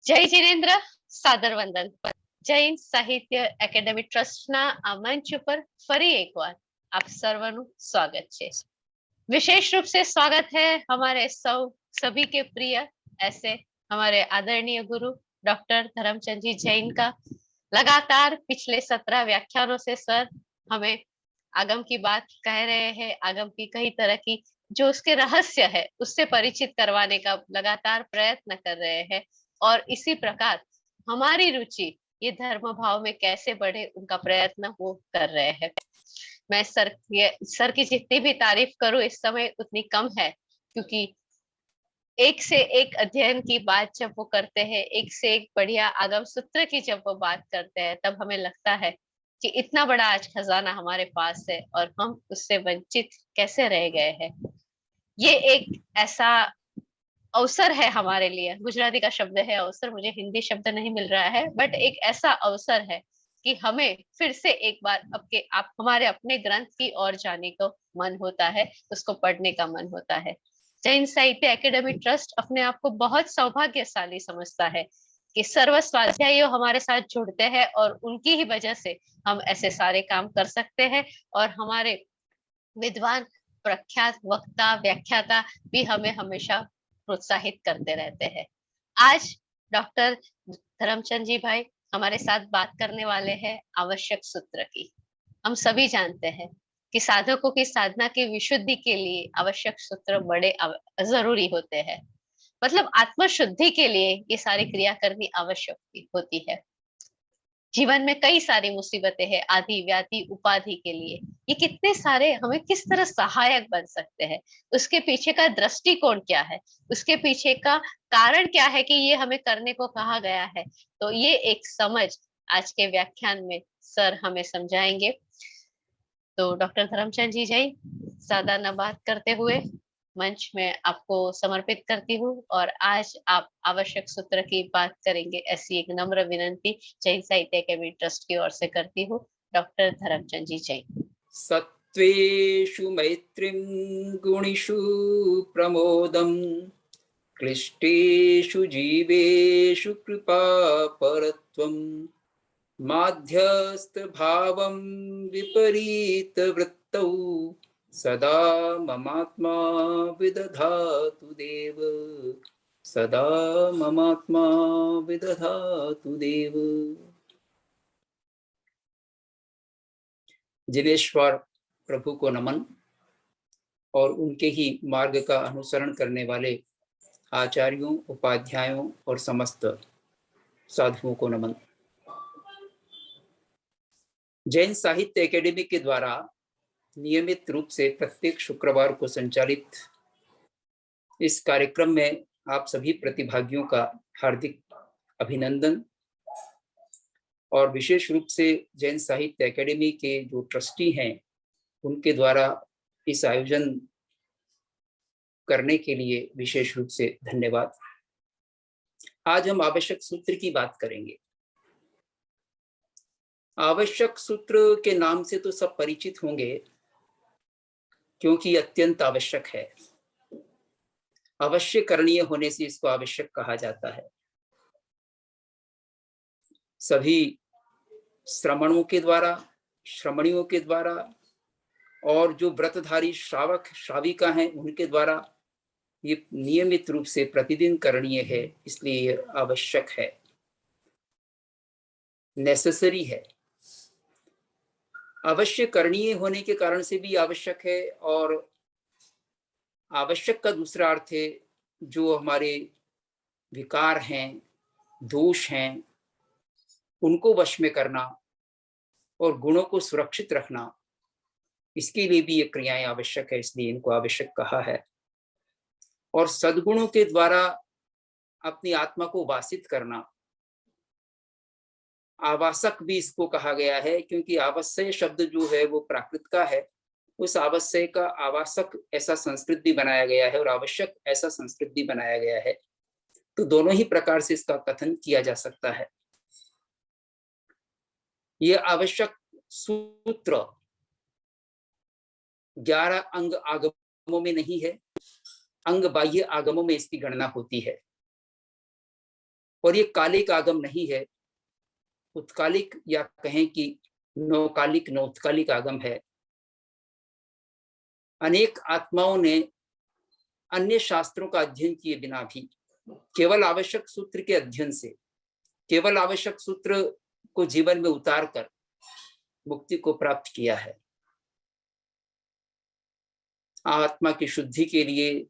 જય જીનેન્દ્ર, સાદર વંદન. જૈન સાહિત્ય એકેડેમી ટ્રસ્ટના આ મંચ ઉપર ફરી એકવાર आप सर्वનું स्वागत છે. विशेष रूप से स्वागत है हमारे सभी के प्रिय ऐसे हमारे आदरणीय गुरु डॉक्टर धर्मचंद जी जैन का. लगातार पिछले 17 व्याख्यानों से सर हमें आगम की बात कह रहे हैं, आगम की कई तरह की जो उसके रहस्य है उससे परिचित करवाने का लगातार प्रयत्न कर रहे हैं. और इसी प्रकार हमारी रुचि ये धर्म भाव में कैसे बढ़े उनका प्रयत्न वो कर रहे हैं. मैं सर की जितनी भी तारीफ करूं इस समय उतनी कम है, क्योंकि एक से एक अध्ययन की बात जब वो करते हैं, एक से एक बढ़िया आगम सूत्र की जब वो बात करते हैं, तब हमें लगता है कि इतना बड़ा आज खजाना हमारे पास है और हम उससे वंचित कैसे रह गए हैं. ये एक ऐसा अवसर है हमारे लिए. गुजराती का शब्द है अवसर, मुझे हिंदी शब्द नहीं मिल रहा है, बट एक ऐसा अवसर है कि हमें फिर से एक बार आप हमारे अपने ग्रंथ की ओर जाने को मन होता है, उसको पढ़ने का मन होता है. जैन साहित्य एकेडमी ट्रस्ट अपने आप को बहुत सौभाग्यशाली समझता है कि सर्व स्वाध्यायी हमारे साथ जुड़ते हैं और उनकी ही वजह से हम ऐसे सारे काम कर सकते हैं. और हमारे विद्वान प्रख्यात वक्ता व्याख्याता भी हमें हमेशा प्रोत्साहित करते रहते हैं. आज डॉक्टर धर्मचंद जी भाई हमारे साथ बात करने वाले हैं आवश्यक सूत्र की. हम सभी जानते हैं कि साधकों की साधना की विशुद्धि के लिए आवश्यक सूत्र बड़े जरूरी होते हैं. मतलब आत्मशुद्धि के लिए ये सारी क्रिया करनी आवश्यक होती है. जीवन में कई सारी मुसीबतें हैं, आदि व्याधि उपाधि के लिए ये कितने सारे हमें किस तरह सहायक बन सकते हैं, उसके पीछे का दृष्टिकोण क्या है, उसके पीछे का कारण क्या है कि ये हमें करने को कहा गया है. तो ये एक समझ आज के व्याख्यान में सर हमें समझाएंगे. तो डॉक्टर धर्मचंद जी जय, ज्यादा न बात करते हुए मंच में आपको समर्पित करती हूँ और आज आप आवश्यक सूत्र की बात करेंगे, ऐसी एक नम्र विनंती जैन साहित्य अकादमी ट्रस्ट की ओर से करती हूँ. डॉक्टर धर्मचंद जी जय. सत्त्वेषु मैत्रीं गुणिषु प्रमोदं क्लिष्टेषु जीवेषु कृपापरत्वं माध्यस्थभावं विपरीतवृत्तौ सदा ममात्मा विदधातु देव, सदा ममात्मा विदधातु देव. जिनेश्वर प्रभु को नमन और उनके ही मार्ग का अनुसरण करने वाले आचार्यों, उपाध्यायों और समस्त साधुओं को नमन. जैन साहित्य एकेडमी के द्वारा नियमित रूप से प्रत्येक शुक्रवार को संचालित इस कार्यक्रम में आप सभी प्रतिभागियों का हार्दिक अभिनंदन. और विशेष रूप से जैन साहित्य एकेडमी के जो ट्रस्टी हैं उनके द्वारा इस आयोजन करने के लिए विशेष रूप से धन्यवाद. आज हम आवश्यक सूत्र की बात करेंगे. आवश्यक सूत्र के नाम से तो सब परिचित होंगे क्योंकि अत्यंत आवश्यक है. अवश्य करणीय होने से इसको आवश्यक कहा जाता है. सभी श्रमणों के द्वारा, श्रमणियों के द्वारा और जो व्रतधारी श्रावक श्राविका हैं उनके द्वारा ये नियमित रूप से प्रतिदिन करणीय है, इसलिए ये आवश्यक है, नेसेसरी है. अवश्य करणीय होने के कारण से भी आवश्यक है. और आवश्यक का दूसरा अर्थ है जो हमारे विकार हैं, दोष हैं, उनको वश में करना और गुणों को सुरक्षित रखना, इसके लिए भी ये क्रियाएं आवश्यक है, इसलिए इनको आवश्यक कहा है. और सद्गुणों के द्वारा अपनी आत्मा को वासित करना, आवासक भी इसको कहा गया है, क्योंकि आवश्यक शब्द जो है वो प्राकृत का है. उस आवश्यक का आवासक ऐसा संस्कृत भी बनाया गया है और आवश्यक ऐसा संस्कृत भी बनाया गया है. तो दोनों ही प्रकार से इसका कथन किया जा सकता है. ये आवश्यक सूत्र 11 अंग आगमों में नहीं है, अंग बाह्य आगमों में इसकी गणना होती है. और ये कालिक आगम नहीं है, उत्कालिक या कहें कि नौकालिक नौत्कालिक आगम है। अनेक आत्माओं ने अन्य शास्त्रों का अध्ययन किए बिना भी केवल आवश्यक सूत्र के अध्ययन से, केवल आवश्यक सूत्र को जीवन में उतार कर मुक्ति को प्राप्त किया है। आत्मा की शुद्धि के लिए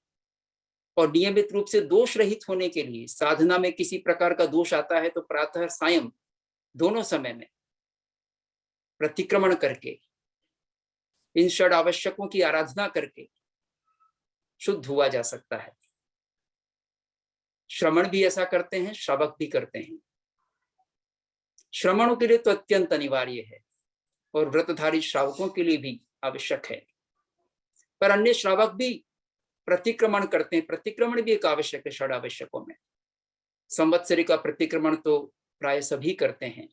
और नियमित रूप से दोष रहित होने के लिए, साधना में किसी प्रकार का दोष आता है तो प्रातः सायं दोनों समय में प्रतिक्रमण करके, इन षड आवश्यकों की आराधना करके शुद्ध हुआ जा सकता है। श्रमण भी ऐसा करते हैं, श्रावक भी करते हैं। श्रमणों के लिए तो अत्यंत अनिवार्य है और व्रतधारी श्रावकों के लिए भी आवश्यक है, पर अन्य श्रावक भी प्रतिक्रमण करते हैं। प्रतिक्रमण भी एक आवश्यक है षड आवश्यकों में। संवत्सरी का प्रतिक्रमण तो प्राय सभी करते हैं।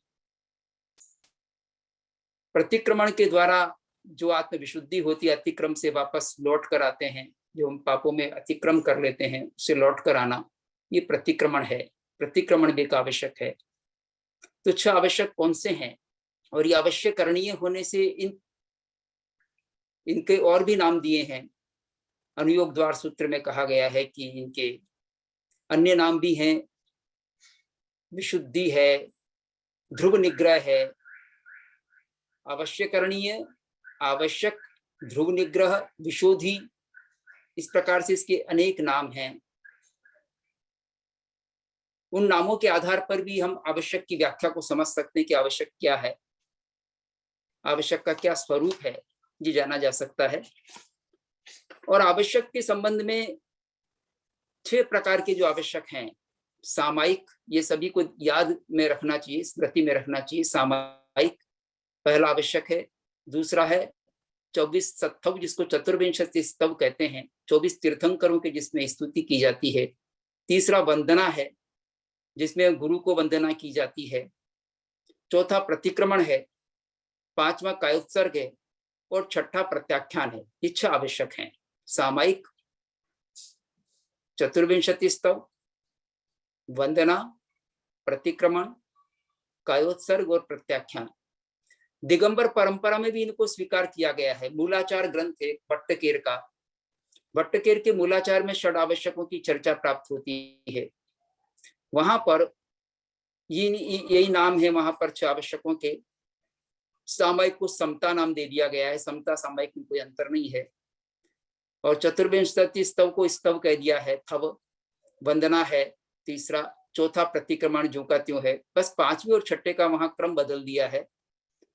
प्रतिक्रमण के द्वारा जो आत्म विशुद्धि होती है, अतिक्रम से वापस लौट कर आते हैं, जो हम पापों में अतिक्रम कर लेते हैं उससे लौट कर आना, ये प्रतिक्रमण है। प्रतिक्रमण भी एक आवश्यक है। तो 6 आवश्यक कौन से हैं? और ये अवश्य करणीय होने से इनके और भी नाम दिए हैं। अनुयोग द्वार सूत्र में कहा गया है कि इनके अन्य नाम भी हैं। विशुद्धि है, ध्रुव निग्रह है, अवश्य करणीय, आवश्यक, ध्रुव निग्रह, विशोधि, इस प्रकार से इसके अनेक नाम हैं। उन नामों के आधार पर भी हम आवश्यक की व्याख्या को समझ सकते हैं कि आवश्यक क्या है, आवश्यक का क्या स्वरूप है, ये जाना जा सकता है। और आवश्यक के संबंध में 6 प्रकार के जो आवश्यक हैं, सामायिक, ये सभी को याद में रखना चाहिए, स्मृति में रखना चाहिए। सामायिक पहला आवश्यक है। दूसरा है 24 सत्थव, जिसको चतुर्विंशति स्तव कहते हैं, 24 तीर्थंकरों की जिसमें स्तुति की जाती है। तीसरा वंदना है, जिसमें गुरु को वंदना की जाती है। चौथा प्रतिक्रमण है। 5वां कायोत्सर्ग है और 6ठा प्रत्याख्यान है। ये 6 आवश्यक हैं। सामायिक, चतुर्विंशति स्तव, वंदना, प्रतिक्रमण, कायोत्सर्ग और प्रत्याख्यान। दिगंबर परंपरा में भी इनको स्वीकार किया गया है। मूलाचार ग्रंथ है भट्टकेर का। भट्टकेर के मूलाचार में षड आवश्यकों की चर्चा प्राप्त होती है। वहां पर यही नाम है, वहां पर 6 आवश्यकों के। सामायिक को समता नाम दे दिया गया है। समता सामायिक में कोई अंतर नहीं है। और चतुर्विंशति स्तव को स्तव कह दिया है, थव। वंदना है तीसरा। चौथा प्रतिक्रमण जो का त्यों है। बस 5वें और 6ठे का वहां क्रम बदल दिया है।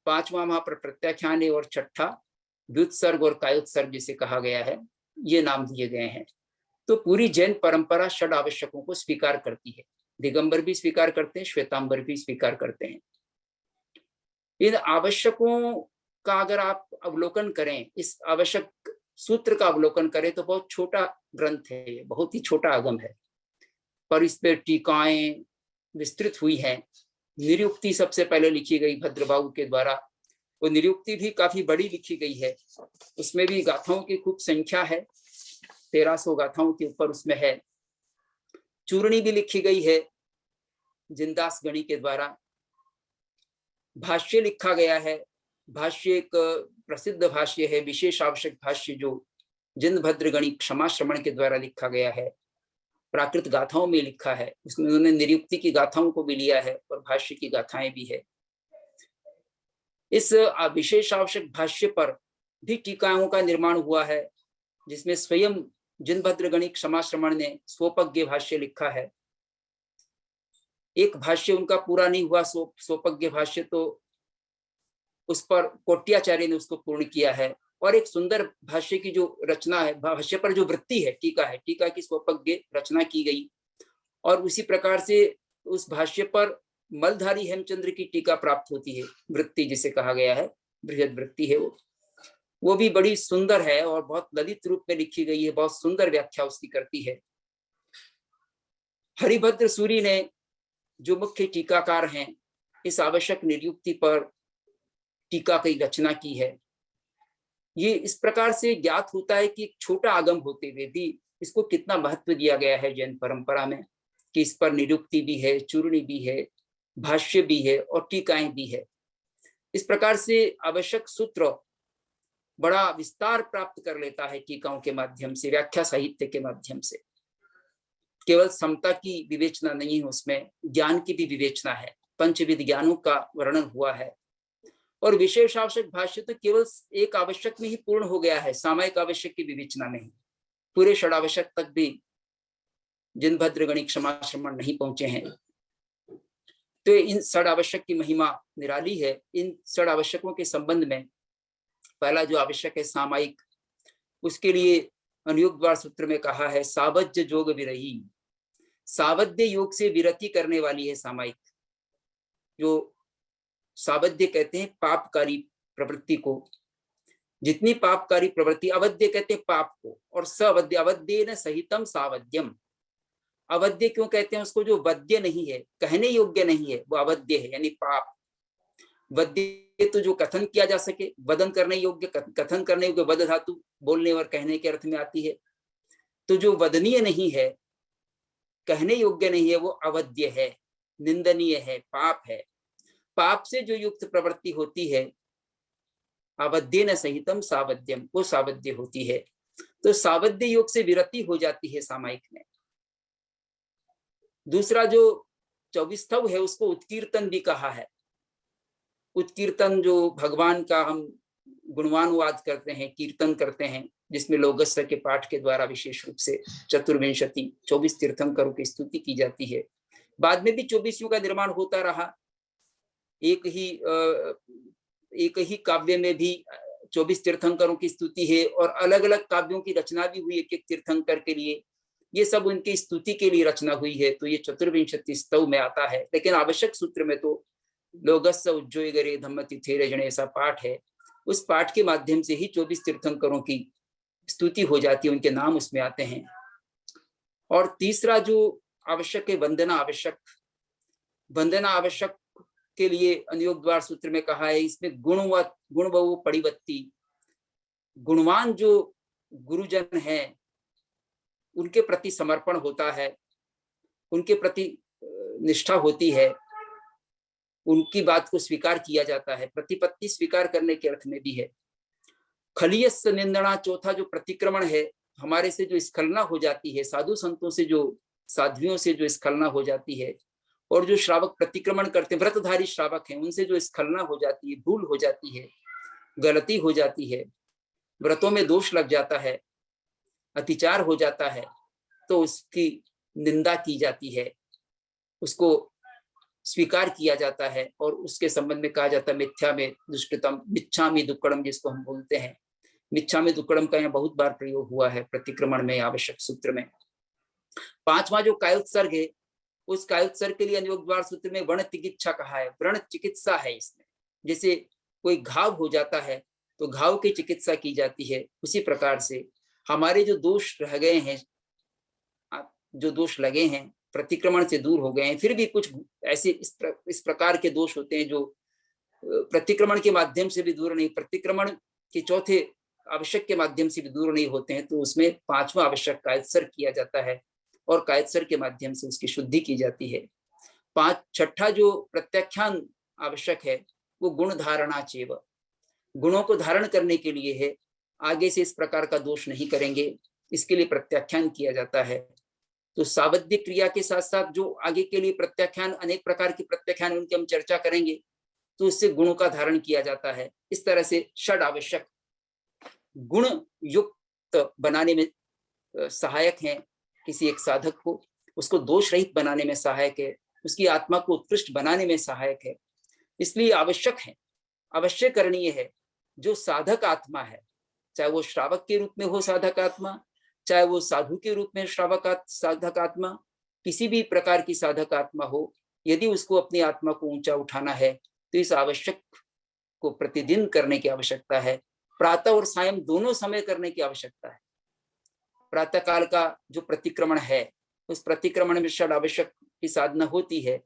5वां वहां पर प्रत्याख्यान है और 6ठा व्युत्सर्ग और कायोत्सर्ग जिसे कहा गया है, ये नाम दिए गए हैं। तो पूरी जैन परंपरा षड आवश्यकों को स्वीकार करती है। दिगंबर भी स्वीकार करते हैं, श्वेतांबर भी स्वीकार करते हैं। इन आवश्यकों का अगर आप अवलोकन करें, इस आवश्यक सूत्र का अवलोकन करें, तो बहुत छोटा ग्रंथ है, बहुत ही छोटा आगम है, पर इस पे टीकाएं विस्तृत हुई हैं। निरुक्ति सबसे पहले लिखी गई भद्रबाहु के द्वारा। वो निरुक्ति भी काफी बड़ी लिखी गई है। उसमें भी गाथाओं की खूब संख्या है, 1300 गाथाओं के ऊपर उसमें है। चूर्णी भी लिखी गई है जिनदास गणी के द्वारा। भाष्य लिखा गया है। भाष्य एक प्रसिद्ध भाष्य है, विशेष आवश्यक भाष्य, जो जिनभद्र गणी क्षमा श्रवण के द्वारा लिखा गया है। प्राकृत गाथाओं में लिखा है, उसमें उन्होंने निरुक्ति की गाथाओं को भी लिया है और भाष्य की गाथाएं भी है। इस विशेष आवश्यक भाष्य पर भी टीकाओं का निर्माण हुआ है, जिसमें स्वयं जिनभद्र गणी क्षमा श्रवण ने स्वोपज्ञ भाष्य लिखा है। एक भाष्य उनका पूरा नहीं हुआ, स्वोपज्ञ भाष्य, तो उस पर कोट्याचार्य ने उसको पूर्ण किया है। और एक सुंदर भाष्य की जो रचना है, भाष्य पर जो वृत्ति है, टीका है, टीका की स्वोपज्ञ रचना की गई। और उसी प्रकार से उस भाष्य पर मलधारी हेमचंद्र की टीका प्राप्त होती है, वृत्ति जिसे कहा गया है, बृहद वृत्ति है वो भी बड़ी सुंदर है और बहुत ललित रूप में लिखी गई है, बहुत सुंदर व्याख्या उसकी करती है। हरिभद्र सूरी ने, जो मुख्य टीकाकार हैं, इस आवश्यक निरुक्ति पर टीका की रचना की है। ये इस प्रकार से ज्ञात होता है कि एक छोटा आगम होते हुए भी इसको कितना महत्व दिया गया है जैन परंपरा में। कि इस पर निरुक्ति भी है, चूर्णी भी है, भाष्य भी है और टीकाएं भी है। इस प्रकार से आवश्यक सूत्र बड़ा विस्तार प्राप्त कर लेता है टीकाओं के माध्यम से, व्याख्या साहित्य के माध्यम से। केवल समता की विवेचना नहीं है उसमें, ज्ञान की भी विवेचना है, पंचविध ज्ञानों का वर्णन हुआ है। और विशेष आवश्यक भाष्य तो केवल एक आवश्यक में ही पूर्ण हो गया है, सामायिक आवश्यक की विवेचना नहीं। पूरे षडावश्यक तक भी जिनभद्र गणिक क्षमा श्रमण नहीं पहुंचे हैं। तो इन षडावश्यक की महिमा निराली है। इन षडावश्यकों के संबंध में पहला जो आवश्यक है सामायिक, उसके लिए अनुयोग द्वार सूत्र में कहा है सावज्य जोग विरही। सावध्य योग से विरति करने वाली है सामायिक। जो सावध्य कहते हैं पापकारी प्रवृत्ति को, जितनी पापकारी प्रवृत्ति, अवध्य कहते हैं पाप को, और सवध्य, अवध्य न सहितम सावध्यम। अवध्य क्यों कहते हैं उसको? जो वध्य नहीं है, कहने योग्य नहीं है, वो अवध्य है, यानी पाप। वध्य तो जो कथन किया जा सके, वदन करने योग्य, कथन करने योग्य, वद धातु बोलने और कहने के अर्थ में आती है। तो जो वदनीय नहीं है, कहने योग्य नहीं है, वो अवध्य है, निंदनीय है, पाप है। पाप से जो युक्त प्रवृत्ति होती है, अवध्य न सहितम सावध्यम, वो सावध्य होती है। तो सावध्य योग से विरति हो जाती है सामायिक में। दूसरा जो 24 है उसको उत्कीर्तन भी कहा है। उत्कीर्तन जो भगवान का हम गुणवानुवाद करते हैं, कीर्तन करते हैं, जिसमें लोगस्य के पाठ के द्वारा विशेष रूप से चतुर्विंशति 24 तीर्थंकरों की स्तुति की जाती है। बाद में भी 24 का निर्माण होता रहा। एक ही काव्य में भी 24 तीर्थंकरों की स्तुति है, और अलग अलग काव्यों की रचना भी हुई एक एक तीर्थंकर के लिए। ये सब उनकी स्तुति के लिए रचना हुई है, तो ये चतुर्विंशति स्तव में आता है। लेकिन आवश्यक सूत्र में तो लोगस्य उज्जोय गरे धम्म तिथेरे जने ऐसा पाठ है। उस पाठ के माध्यम से ही 24 तीर्थंकरों की स्तुति हो जाती है, उनके नाम उसमें आते हैं। और तीसरा जो आवश्यक है वंदना आवश्यक। वंदना आवश्यक के लिए अनुयोग द्वार सूत्र में कहा है, इसमें गुण वो परिवत्ती। गुणवान जो गुरुजन हैं उनके प्रति समर्पण होता है, उनके प्रति निष्ठा होती है, उनकी बात को स्वीकार किया जाता है। प्रतिपत्ति स्वीकार करने के अर्थ में भी है। खलियस निंदना, चौथा जो प्रतिक्रमण है, हमारे से जो स्खलना हो जाती है, साधु संतों से जो, साध्वियों से जो स्खलना हो जाती है, और जो श्रावक प्रतिक्रमण करते हैं, व्रतधारी श्रावक हैं, उनसे जो स्खलना हो जाती है, भूल हो जाती है, गलती हो जाती है, व्रतों में दोष लग जाता है, अतिचार हो जाता है, तो उसकी निंदा की जाती है, उसको स्वीकार किया जाता है, और उसके संबंध में कहा जाता है मिथ्या में दुष्कृतम मिच्छामि दुक्कड़म, जिसको हम बोलते हैं। मिच्छामि दुक्कड़म का यहाँ बहुत बार प्रयोग हुआ है प्रतिक्रमण में, आवश्यक सूत्र में। पांचवा जो कायोत्सर्ग है, उस कायोत्सर्ग के लिए अनुयोग द्वार सूत्र में वर्ण चिकित्सा कहा है। व्रण चिकित्सा है इसमें। जैसे कोई घाव हो जाता है तो घाव की चिकित्सा की जाती है, उसी प्रकार से हमारे जो दोष रह गए हैं, जो दोष लगे हैं, प्रतिक्रमण से दूर हो गए हैं, फिर भी कुछ ऐसे इस प्रकार के दोष होते हैं जो प्रतिक्रमण के माध्यम से भी दूर नहीं, प्रतिक्रमण के चौथे आवश्यक के माध्यम से भी दूर नहीं होते हैं, तो उसमें पांचवा आवश्यक कायत्सर किया जाता है, और कायत्सर के माध्यम से उसकी शुद्धि की जाती है। छठा जो प्रत्याख्यान आवश्यक है वो गुण धारणा चेव, गुणों को धारण करने के लिए है। आगे से इस प्रकार का दोष नहीं करेंगे, इसके लिए प्रत्याख्यान किया जाता है। तो सावध्य क्रिया के साथ साथ जो आगे के लिए प्रत्याख्यान, अनेक प्रकार की प्रत्याख्यान, उनकी हम चर्चा करेंगे, तो उससे गुणों का धारण किया जाता है। इस तरह से षड आवश्यक गुण युक्त बनाने में सहायक हैं किसी एक साधक को, उसको दोष रहित बनाने में सहायक है, उसकी आत्मा को उत्कृष्ट बनाने में सहायक है। इसलिए आवश्यक है, अवश्य करणीय है। जो साधक आत्मा है, चाहे वो श्रावक के रूप में हो साधक आत्मा, चाहे वो साधु के रूप में साधक आत्मा, किसी भी प्रकार की साधक आत्मा हो, यदि उसको अपनी आत्मा को ऊंचा उठाना है तो इस आवश्यक को प्रतिदिन करने की आवश्यकता है। प्रातः और सायं दोनों समय करने की आवश्यकता है। प्रातः काल का जो प्रतिक्रमण है, उस प्रतिक्रमण में षड आवश्यक की साधना होती है।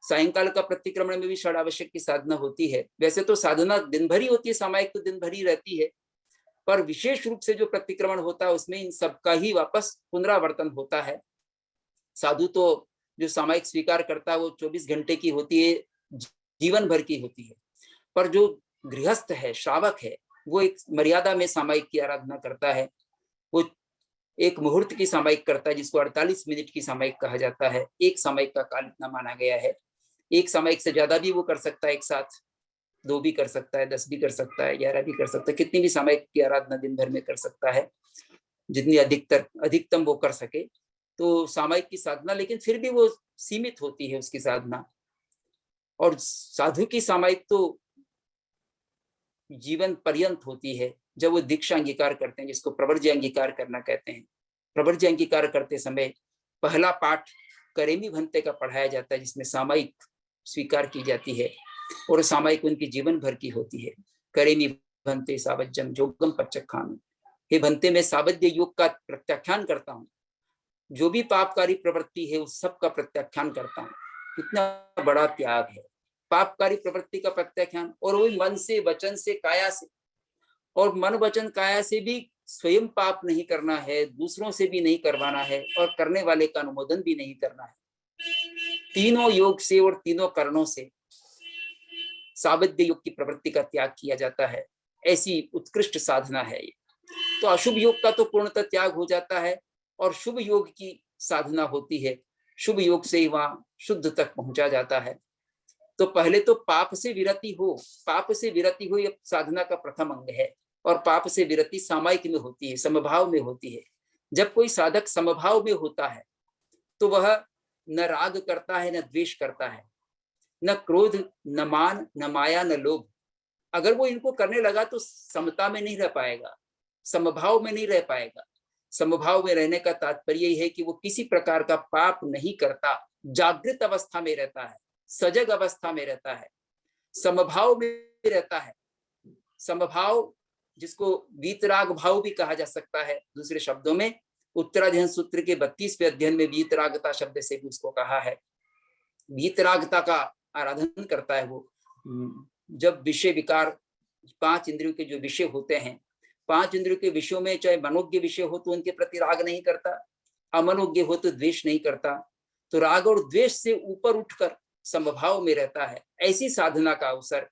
सायंकाल का प्रतिक्रमण में भी षड आवश्यक की साधना होती है। वैसे तो साधना दिन भर ही होती है, सामायिक तो दिन भर ही रहती है, पर विशेष रूप से जो प्रतिक्रमण होता है उसमें इन सबका ही वापस पुनरावर्तन होता है। साधु तो जो सामायिक स्वीकार करता है वो 24 घंटे की होती है, जीवन भर की होती है। पर जो गृहस्थ है, श्रावक है, वो एक मर्यादा में सामायिक की आराधना करता है। वो एक मुहूर्त की सामायिक करता है, जिसको 48 मिनट की सामायिक कहा जाता है। एक सामायिक का काल इतना माना गया है। एक सामायिक से ज्यादा भी वो कर सकता है एक साथ, 2 भी कर सकता है, 10 भी कर सकता है, 11 भी कर सकता है, कितनी भी सामायिक की आराधना दिन भर में कर सकता है, जितनी अधिकतम वो कर सके। तो सामायिक की साधना, लेकिन फिर भी वो सीमित होती है उसकी साधना। और साधु की सामायिक तो जीवन पर्यंत होती है, जब वो दीक्षा अंगीकार करते हैं, जिसको प्रवर्ज्य अंगीकार करना कहते हैं। प्रवर्ज्य अंगीकार करते समय पहला पाठ करेमी भंते का पढ़ाया जाता है, जिसमें सामायिक स्वीकार की जाती है, और सामायिक उनकी जीवन भर की होती है। करेमी भंते सावज्जम जोगम पच्चखामी, हे भंते मैं सावध्य योग का प्रत्याख्यान करता हूँ, जो भी पापकारी प्रवृत्ति है उस सब का प्रत्याख्यान करता हूँ। कितना बड़ा त्याग है, पापकारी प्रवृत्ति का प्रत्याख्यान, और वही मन से, वचन से, काया से। और मन, वचन, काया से भी स्वयं पाप नहीं करना है, दूसरों से भी नहीं करवाना है, और करने वाले का अनुमोदन भी नहीं करना है। तीनों योग से और तीनों कर्णों से सावध्य योग की प्रवृत्ति का त्याग किया जाता है। ऐसी उत्कृष्ट साधना है ये। तो अशुभ योग का तो पूर्णतः त्याग हो जाता है, और शुभ योग की साधना होती है। शुभ योग से ही वहां शुद्ध तक पहुंचा जाता है। तो पहले तो पाप से विरति हो, पाप से विरति हो, यह साधना का प्रथम अंग है। और पाप से विरति सामायिक में होती है, समभाव में होती है। जब कोई साधक समभाव में होता है तो वह न राग करता है, न द्वेष करता है, न क्रोध, न मान, न माया, न लोभ। अगर वो इनको करने लगा तो समता में नहीं रह पाएगा, समभाव में नहीं रह पाएगा। समभाव में रहने का तात्पर्य यही है कि वो किसी प्रकार का पाप नहीं करता, जागृत अवस्था में रहता है, सजग अवस्था में रहता है, समभाव में रहता है। समभाव, जिसको वीतराग भाव भी कहा जा सकता है। दूसरे शब्दों में उत्तराध्ययन सूत्र के 32वें अध्ययन में वीतरागता शब्द से भी उसको कहा है। वीतरागता का आराधन करता है वो। जब विषय विकार, 5 इंद्रियों के जो विषय होते हैं, 5 इंद्रियों के विषयों में चाहे मनोज्ञ विषय हो तो उनके प्रति राग नहीं करता, अमनोज्ञ हो तो द्वेष नहीं करता। तो राग और द्वेष से ऊपर उठकर समभाव में रहता है। ऐसी साधना का अवसर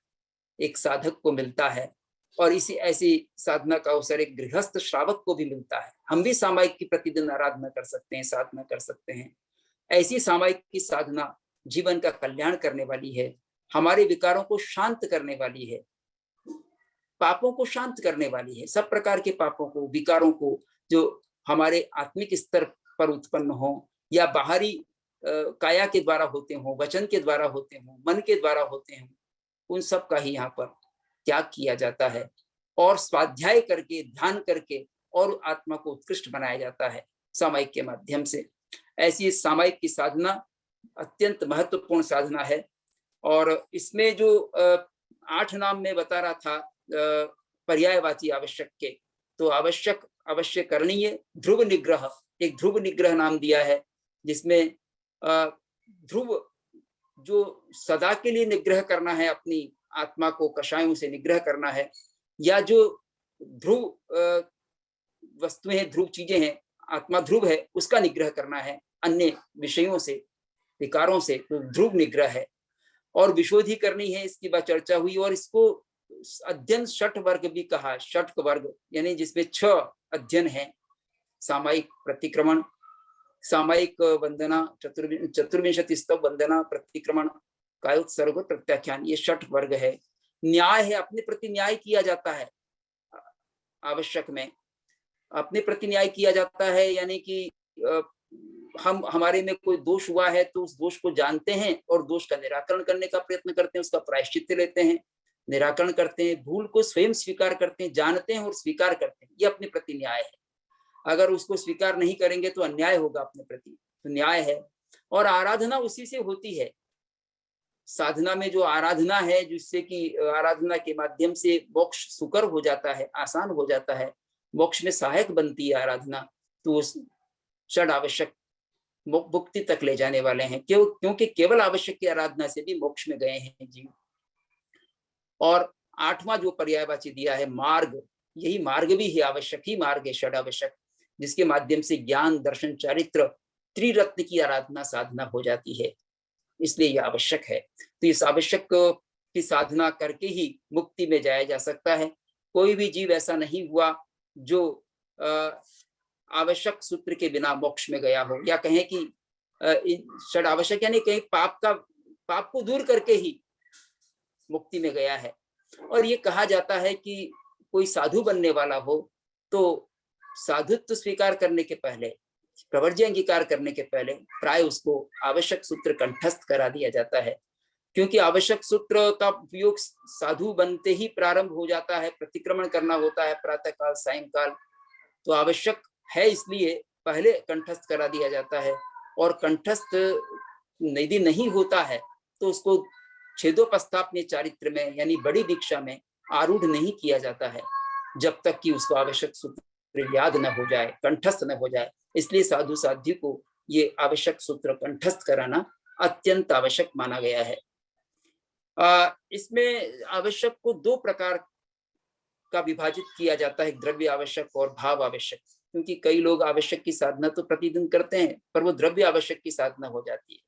एक साधक को मिलता है, और इसी ऐसी साधना का अवसर एक गृहस्थ श्रावक को भी मिलता है। हम भी सामायिक की प्रतिदिन आराधना कर सकते हैं, साधना कर सकते हैं। ऐसी सामायिक की साधना जीवन का कल्याण करने वाली है, हमारे विकारों को शांत करने वाली है, पापों को शांत करने वाली है। सब प्रकार के पापों को, विकारों को, जो हमारे आत्मिक स्तर पर उत्पन्न हो या बाहरी काया के द्वारा होते हो, वचन के द्वारा होते हो, मन के द्वारा होते हो, उन सब का ही यहाँ पर त्याग किया जाता है, और स्वाध्याय करके, ध्यान करके और आत्मा को उत्कृष्ट बनाया जाता है सामायिक के माध्यम से। ऐसी सामायिक की साधना अत्यंत महत्वपूर्ण साधना है। और इसमें जो 8 नाम में बता रहा था पर्यायवाची आवश्यक के, तो आवश्यक, अवश्य करणीय, ध्रुव निग्रह, एक ध्रुव निग्रह नाम दिया है, जिसमें ध्रुव जो सदा के लिए निग्रह करना है, अपनी आत्मा को कषायों से निग्रह करना है, या जो ध्रुव वस्तुएं हैं, ध्रुव चीजें हैं, आत्मा ध्रुव है, उसका निग्रह करना है अन्य विषयों से, विकारों से, तो ध्रुव निग्रह है। और विशोधि करनी है, इसकी बात चर्चा हुई। और इसको अध्ययन षट वर्ग भी कहा, षट वर्ग, यानी जिसमें 6 अध्ययन है। सामायिक प्रतिक्रमण, सामायिक वंदना, चतुर्विंशति स्तव वंदना, प्रतिक्रमण, कायोत्सर्ग, प्रत्याख्यान, ये 6 वर्ग है। न्याय है, अपने प्रति न्याय किया जाता है। आवश्यक में अपने प्रति न्याय किया जाता है, यानी कि हम, हमारे में कोई दोष हुआ है तो उस दोष को जानते हैं और दोष का निराकरण करने का प्रयत्न करते हैं, उसका प्रायश्चित लेते हैं, निराकरण करते हैं, भूल को स्वयं स्वीकार करते हैं, जानते हैं और स्वीकार करते हैं। ये अपने प्रति न्याय है। अगर उसको स्वीकार नहीं करेंगे तो अन्याय होगा अपने प्रति, तो न्याय है। और आराधना उसी से होती है। साधना में जो आराधना है, जिससे कि आराधना के माध्यम से मोक्ष सुकर हो जाता है, आसान हो जाता है, मोक्ष में सहायक बनती है आराधना, तो उस षड आवश्यक मुक्ति तक ले जाने वाले हैं। क्योंकि केवल आवश्यक की आराधना से भी मोक्ष में गए हैं जीव। और 8वां जो पर्यायवाची दिया है मार्ग, यही मार्ग भी है, आवश्यक ही मार्ग है, षड आवश्यक, जिसके माध्यम से ज्ञान, दर्शन, चारित्र त्रिरत्न की आराधना साधना हो जाती है, इसलिए यह आवश्यक है। तो इस आवश्यक की साधना करके ही मुक्ति में जाया जा सकता है। कोई भी जीव ऐसा नहीं हुआ जो आवश्यक सूत्र के बिना मोक्ष में गया हो, या कहें कि षड आवश्यक यानी कहीं पाप को दूर करके ही मुक्ति में गया है। और ये कहा जाता है कि कोई साधु बनने वाला हो तो साधुत्व स्वीकार करने के पहले, प्रवर्ज्य अंगीकार करने के पहले प्राय उसको आवश्यक सूत्र कंठस्थ करा दिया जाता है, क्योंकि आवश्यक सूत्र का उपयोग साधु बनते ही प्रारंभ हो जाता है। प्रतिक्रमण करना होता है प्रातः काल सायंकाल, तो आवश्यक है इसलिए पहले कंठस्थ करा दिया जाता है। और कंठस्थ यदि नहीं होता है तो उसको छेदोपस्थापनीय चारित्र में यानी बड़ी दीक्षा में आरूढ़ नहीं किया जाता है, जब तक कि उसको आवश्यक सूत्र याद न हो जाए, कंठस्थ न हो जाए। इसलिए साधु साध्वी को ये आवश्यक सूत्र कंठस्थ कराना अत्यंत आवश्यक माना गया है। इसमें आवश्यक को दो प्रकार का विभाजित किया जाता है, द्रव्य आवश्यक और भाव आवश्यक। क्योंकि कई लोग आवश्यक की साधना तो प्रतिदिन करते हैं, पर वो द्रव्य आवश्यक की साधना हो जाती है।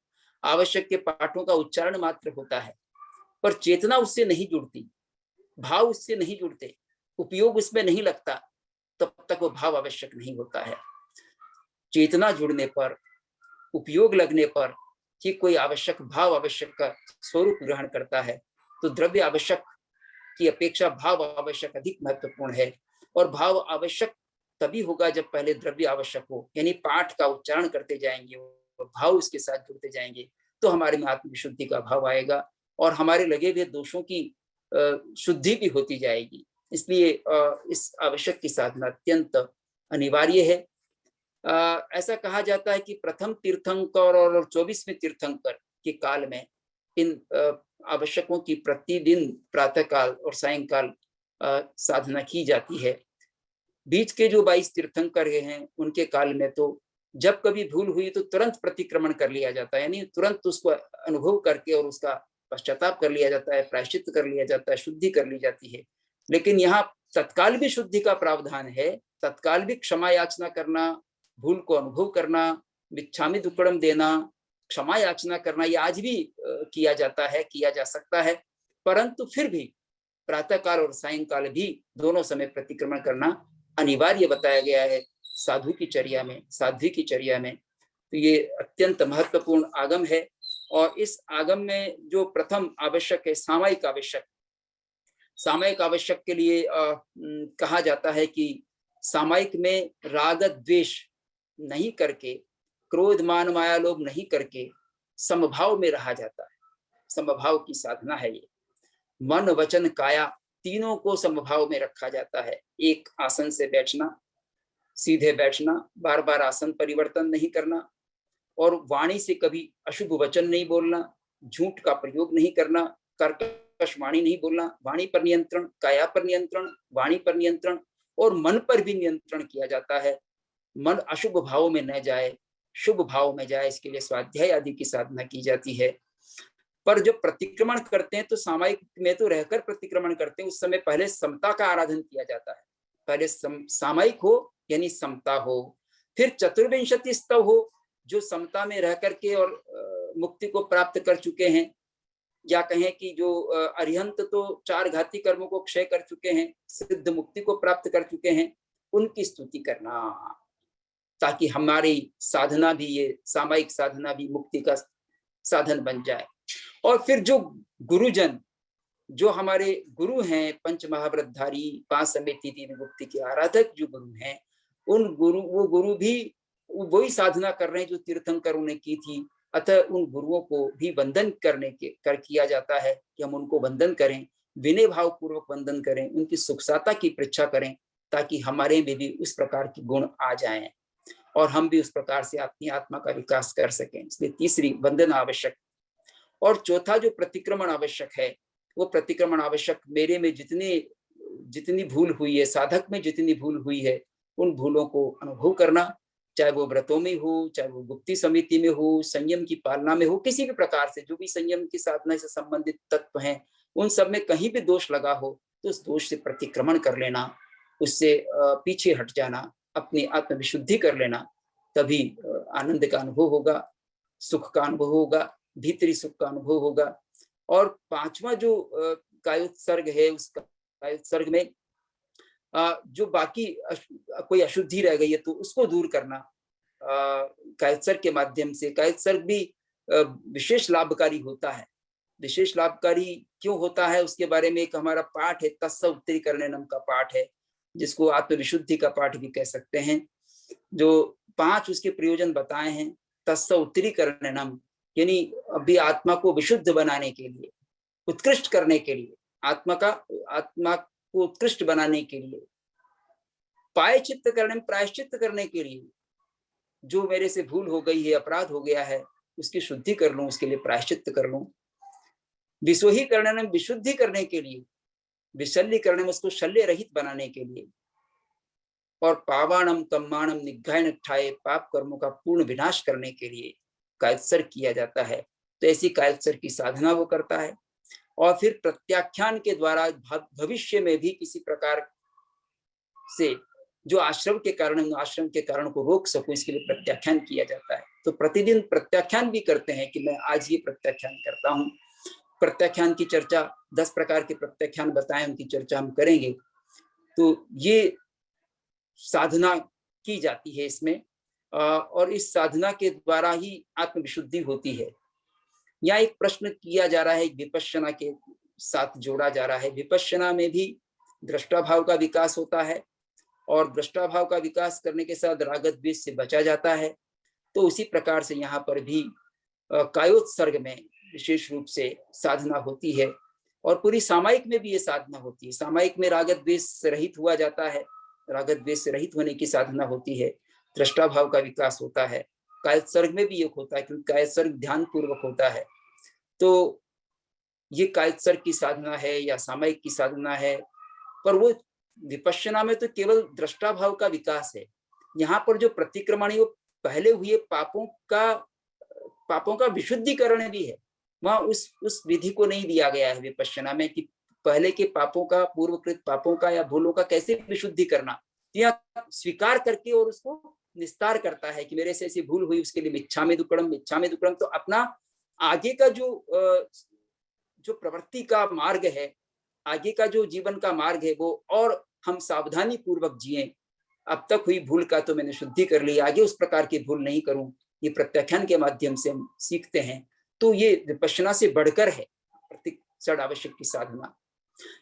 आवश्यक के पाठों का उच्चारण मात्र होता है, पर चेतना उससे नहीं जुड़ती, भाव उससे नहीं जुड़ते, उपयोग उसमें नहीं लगता, तब तक वो भाव आवश्यक नहीं होता है। चेतना जुड़ने पर, उपयोग लगने पर कि कोई आवश्यक भाव आवश्यक का स्वरूप ग्रहण करता है, तो द्रव्य आवश्यक की अपेक्षा भाव आवश्यक अधिक महत्वपूर्ण है। और भाव आवश्यक तभी होगा जब पहले द्रव्य आवश्यक हो, यानी पाठ का उच्चारण करते जाएंगे और भाव उसके साथ जुड़ते जाएंगे, तो हमारे में आत्मविशुद्धि का भाव आएगा और हमारे लगे हुए दोषों की शुद्धि भी होती जाएगी। इसलिए इस आवश्यक की साधना अत्यंत अनिवार्य है। ऐसा कहा जाता है कि प्रथम तीर्थंकर और 24वें तीर्थंकर के काल में इन आवश्यकों की प्रतिदिन प्रातः काल और सायंकाल साधना की जाती है। बीच के जो 22 तीर्थंकर हैं उनके काल में तो जब कभी भूल हुई तो तुरंत प्रतिक्रमण कर लिया जाता है, यानी तुरंत उसको अनुभव करके और उसका पश्चाताप कर लिया जाता है, प्रायश्चित कर लिया जाता है, शुद्धि कर ली जाती है। लेकिन यहाँ तत्काल भी शुद्धि का प्रावधान है, तत्काल भी क्षमा याचना करना, भूल को अनुभव करना, मिच्छामि दुक्कड़म देना, क्षमा याचना करना, ये आज भी किया जाता है, किया जा सकता है। परंतु फिर भी प्रातःकाल और सायंकाल भी दोनों समय प्रतिक्रमण करना अनिवार्य बताया गया है साधु की चर्या में, साध्वी की चर्या में। तो ये अत्यंत महत्वपूर्ण आगम है। और इस आगम में जो प्रथम आवश्यक है सामयिक आवश्यक, सामयिक आवश्यक के लिए कहा जाता है कि सामयिक में राग द्वेष नहीं करके, क्रोध मान माया लोभ नहीं करके समभाव में रहा जाता है। समभाव की साधना है ये। मन वचन काया तीनों को समभाव में रखा जाता है। एक आसन से बैठना, सीधे बैठना, बार बार आसन परिवर्तन नहीं करना, और वाणी से कभी अशुभ वचन नहीं बोलना, झूठ का प्रयोग नहीं करना, कर्कश वाणी नहीं बोलना, वाणी पर नियंत्रण, काया पर नियंत्रण, वाणी पर नियंत्रण, और मन पर भी नियंत्रण किया जाता है। मन अशुभ भाव में न जाए, शुभ भाव में जाए, इसके लिए स्वाध्याय आदि की साधना की जाती है। पर जब प्रतिक्रमण करते हैं तो सामायिक में तो रहकर प्रतिक्रमण करते हैं, उस समय पहले समता का आराधन किया जाता है। पहले सामायिक हो यानी समता हो, फिर चतुर्विंशति स्तव हो जो समता में रह करके और मुक्ति को प्राप्त कर चुके हैं, या कहें कि जो अरिहंत तो 4 घाती कर्मों को क्षय कर चुके हैं, सिद्ध मुक्ति को प्राप्त कर चुके हैं, उनकी स्तुति करना, ताकि हमारी साधना भी, ये सामायिक साधना भी मुक्ति का साधन बन जाए। और फिर जो गुरुजन, जो हमारे गुरु हैं, पंच महाव्रतधारी, 5 समेति मुक्ति के आराधक जो गुरु हैं, वो गुरु भी वही साधना कर रहे हैं जो तीर्थंकरों ने की थी। अतः उन गुरुओं को भी वंदन किया जाता है कि हम उनको वंदन करें, विनय भाव पूर्वक वंदन करें, उनकी सुखसाता की परीक्षा करें, ताकि हमारे में भी उस प्रकार के गुण आ जाएं और हम भी उस प्रकार से अपनी आत्मा का विकास कर सकें। इसलिए तीसरी वंदन आवश्यक। और चौथा जो प्रतिक्रमण आवश्यक है, वो प्रतिक्रमण आवश्यक मेरे में जितनी भूल हुई है, साधक में जितनी भूल हुई है, उन भूलों को अनुभव करना, चाहे वो व्रतों में हो, चाहे वो गुप्ती समिति में हो, संयम की पालना में हो, किसी भी प्रकार से जो भी संयम की साधना से संबंधित तत्व हैं, उन सब में कहीं भी दोष लगा हो तो उस दोष से प्रतिक्रमण कर लेना, उससे पीछे हट जाना, अपनी आत्मविशुद्धि कर लेना, तभी आनंद का अनुभव होगा, सुख का अनुभव होगा, भीतरी सुख का अनुभव होगा। और पांचवा जो कायोत्सर्ग है, उस कायोत्सर्ग में जो बाकी कोई अशुद्धि रह गई है तो उसको दूर करना कायोत्सर्ग के माध्यम से। कायोत्सर्ग भी विशेष लाभकारी होता है। विशेष लाभकारी क्यों होता है उसके बारे में एक हमारा पाठ है, तस्य उत्तरीकरणम का पाठ है, जिसको आत्मविशुद्धि का पाठ भी कह सकते हैं। जो 5 उसके प्रयोजन बताए हैं, तस्य उत्तरीकरणम, यानी अभी आत्मा को विशुद्ध बनाने के लिए, उत्कृष्ट करने के लिए, आत्मा को उत्कृष्ट बनाने के लिए, प्रायश्चित्त करने, प्रायश्चित्त करने के लिए, जो मेरे से भूल हो गई है, अपराध हो गया है, उसकी शुद्धि कर लूं, उसके लिए प्रायश्चित्त कर लूं। विशोहीकरण, विशुद्धि करने के लिए, विशल्यीकरण, उसको शल्य रहित बनाने के लिए, और पावाणम कम्माणम निग्घाय निष्ठाय, पाप कर्मों का पूर्ण विनाश करने के लिए कायोत्सर्ग किया जाता है। तो ऐसी कायोत्सर्ग की साधना वो करता है। और फिर प्रत्याख्यान के द्वारा भविष्य में भी किसी प्रकार से जो आश्रम के कारण को रोक सकूं, इसके लिए प्रत्याख्यान किया जाता है। तो प्रतिदिन प्रत्याख्यान भी करते हैं कि मैं आज ये प्रत्याख्यान करता हूँ। प्रत्याख्यान की चर्चा, 10 प्रकार के प्रत्याख्यान बताएं, उनकी चर्चा हम करेंगे। तो ये साधना की जाती है इसमें, और इस साधना के द्वारा ही आत्मविशुद्धि होती है। यहाँ एक प्रश्न किया जा रहा है, विपश्यना के साथ जोड़ा जा रहा है। विपश्यना में भी दृष्टाभाव का विकास होता है, और दृष्टाभाव का विकास करने के साथ राग द्वेष से बचा जाता है। तो उसी प्रकार से यहाँ पर भी कायोत्सर्ग में विशेष रूप से साधना होती है, और पूरी सामायिक में भी ये साधना होती है। सामायिक में राग द्वेष रहित हुआ जाता है, राग द्वेष से रहित होने की साधना होती है, दृष्टाभाव का विकास होता है। कायोत्सर्ग में भी ये होता है, क्योंकि कायोत्सर्ग ध्यान पूर्वक होता है। तो ये कायोत्सर्ग की साधना है या सामायिक की साधना है। पर वो विपश्यना में तो केवल दृष्टाभाव का विकास है। यहाँ पर जो प्रतिक्रमणी, वो पहले हुए पापों का विशुद्धिकरण भी है। वहां उस विधि को नहीं दिया गया है विपश्यना में कि पहले के पापों का, पूर्वकृत पापों का या भूलों का कैसे विशुद्धि करना। यहाँ स्वीकार करके और उसको निस्तार करता है कि मेरे से ऐसी भूल हुई, उसके लिए मिच्छामि दुक्कडम। तो अपना आगे का जो प्रवृत्ति का मार्ग है, आगे का जो जीवन का मार्ग है, वो और हम सावधानी पूर्वक जिए। अब तक हुई भूल का तो मैंने शुद्धि कर ली, आगे उस प्रकार की भूल नहीं करूं, ये प्रत्याख्यान के माध्यम से हम सीखते हैं। तो ये विपश्यना से बढ़कर है प्रतिक्षण आवश्यक की साधना।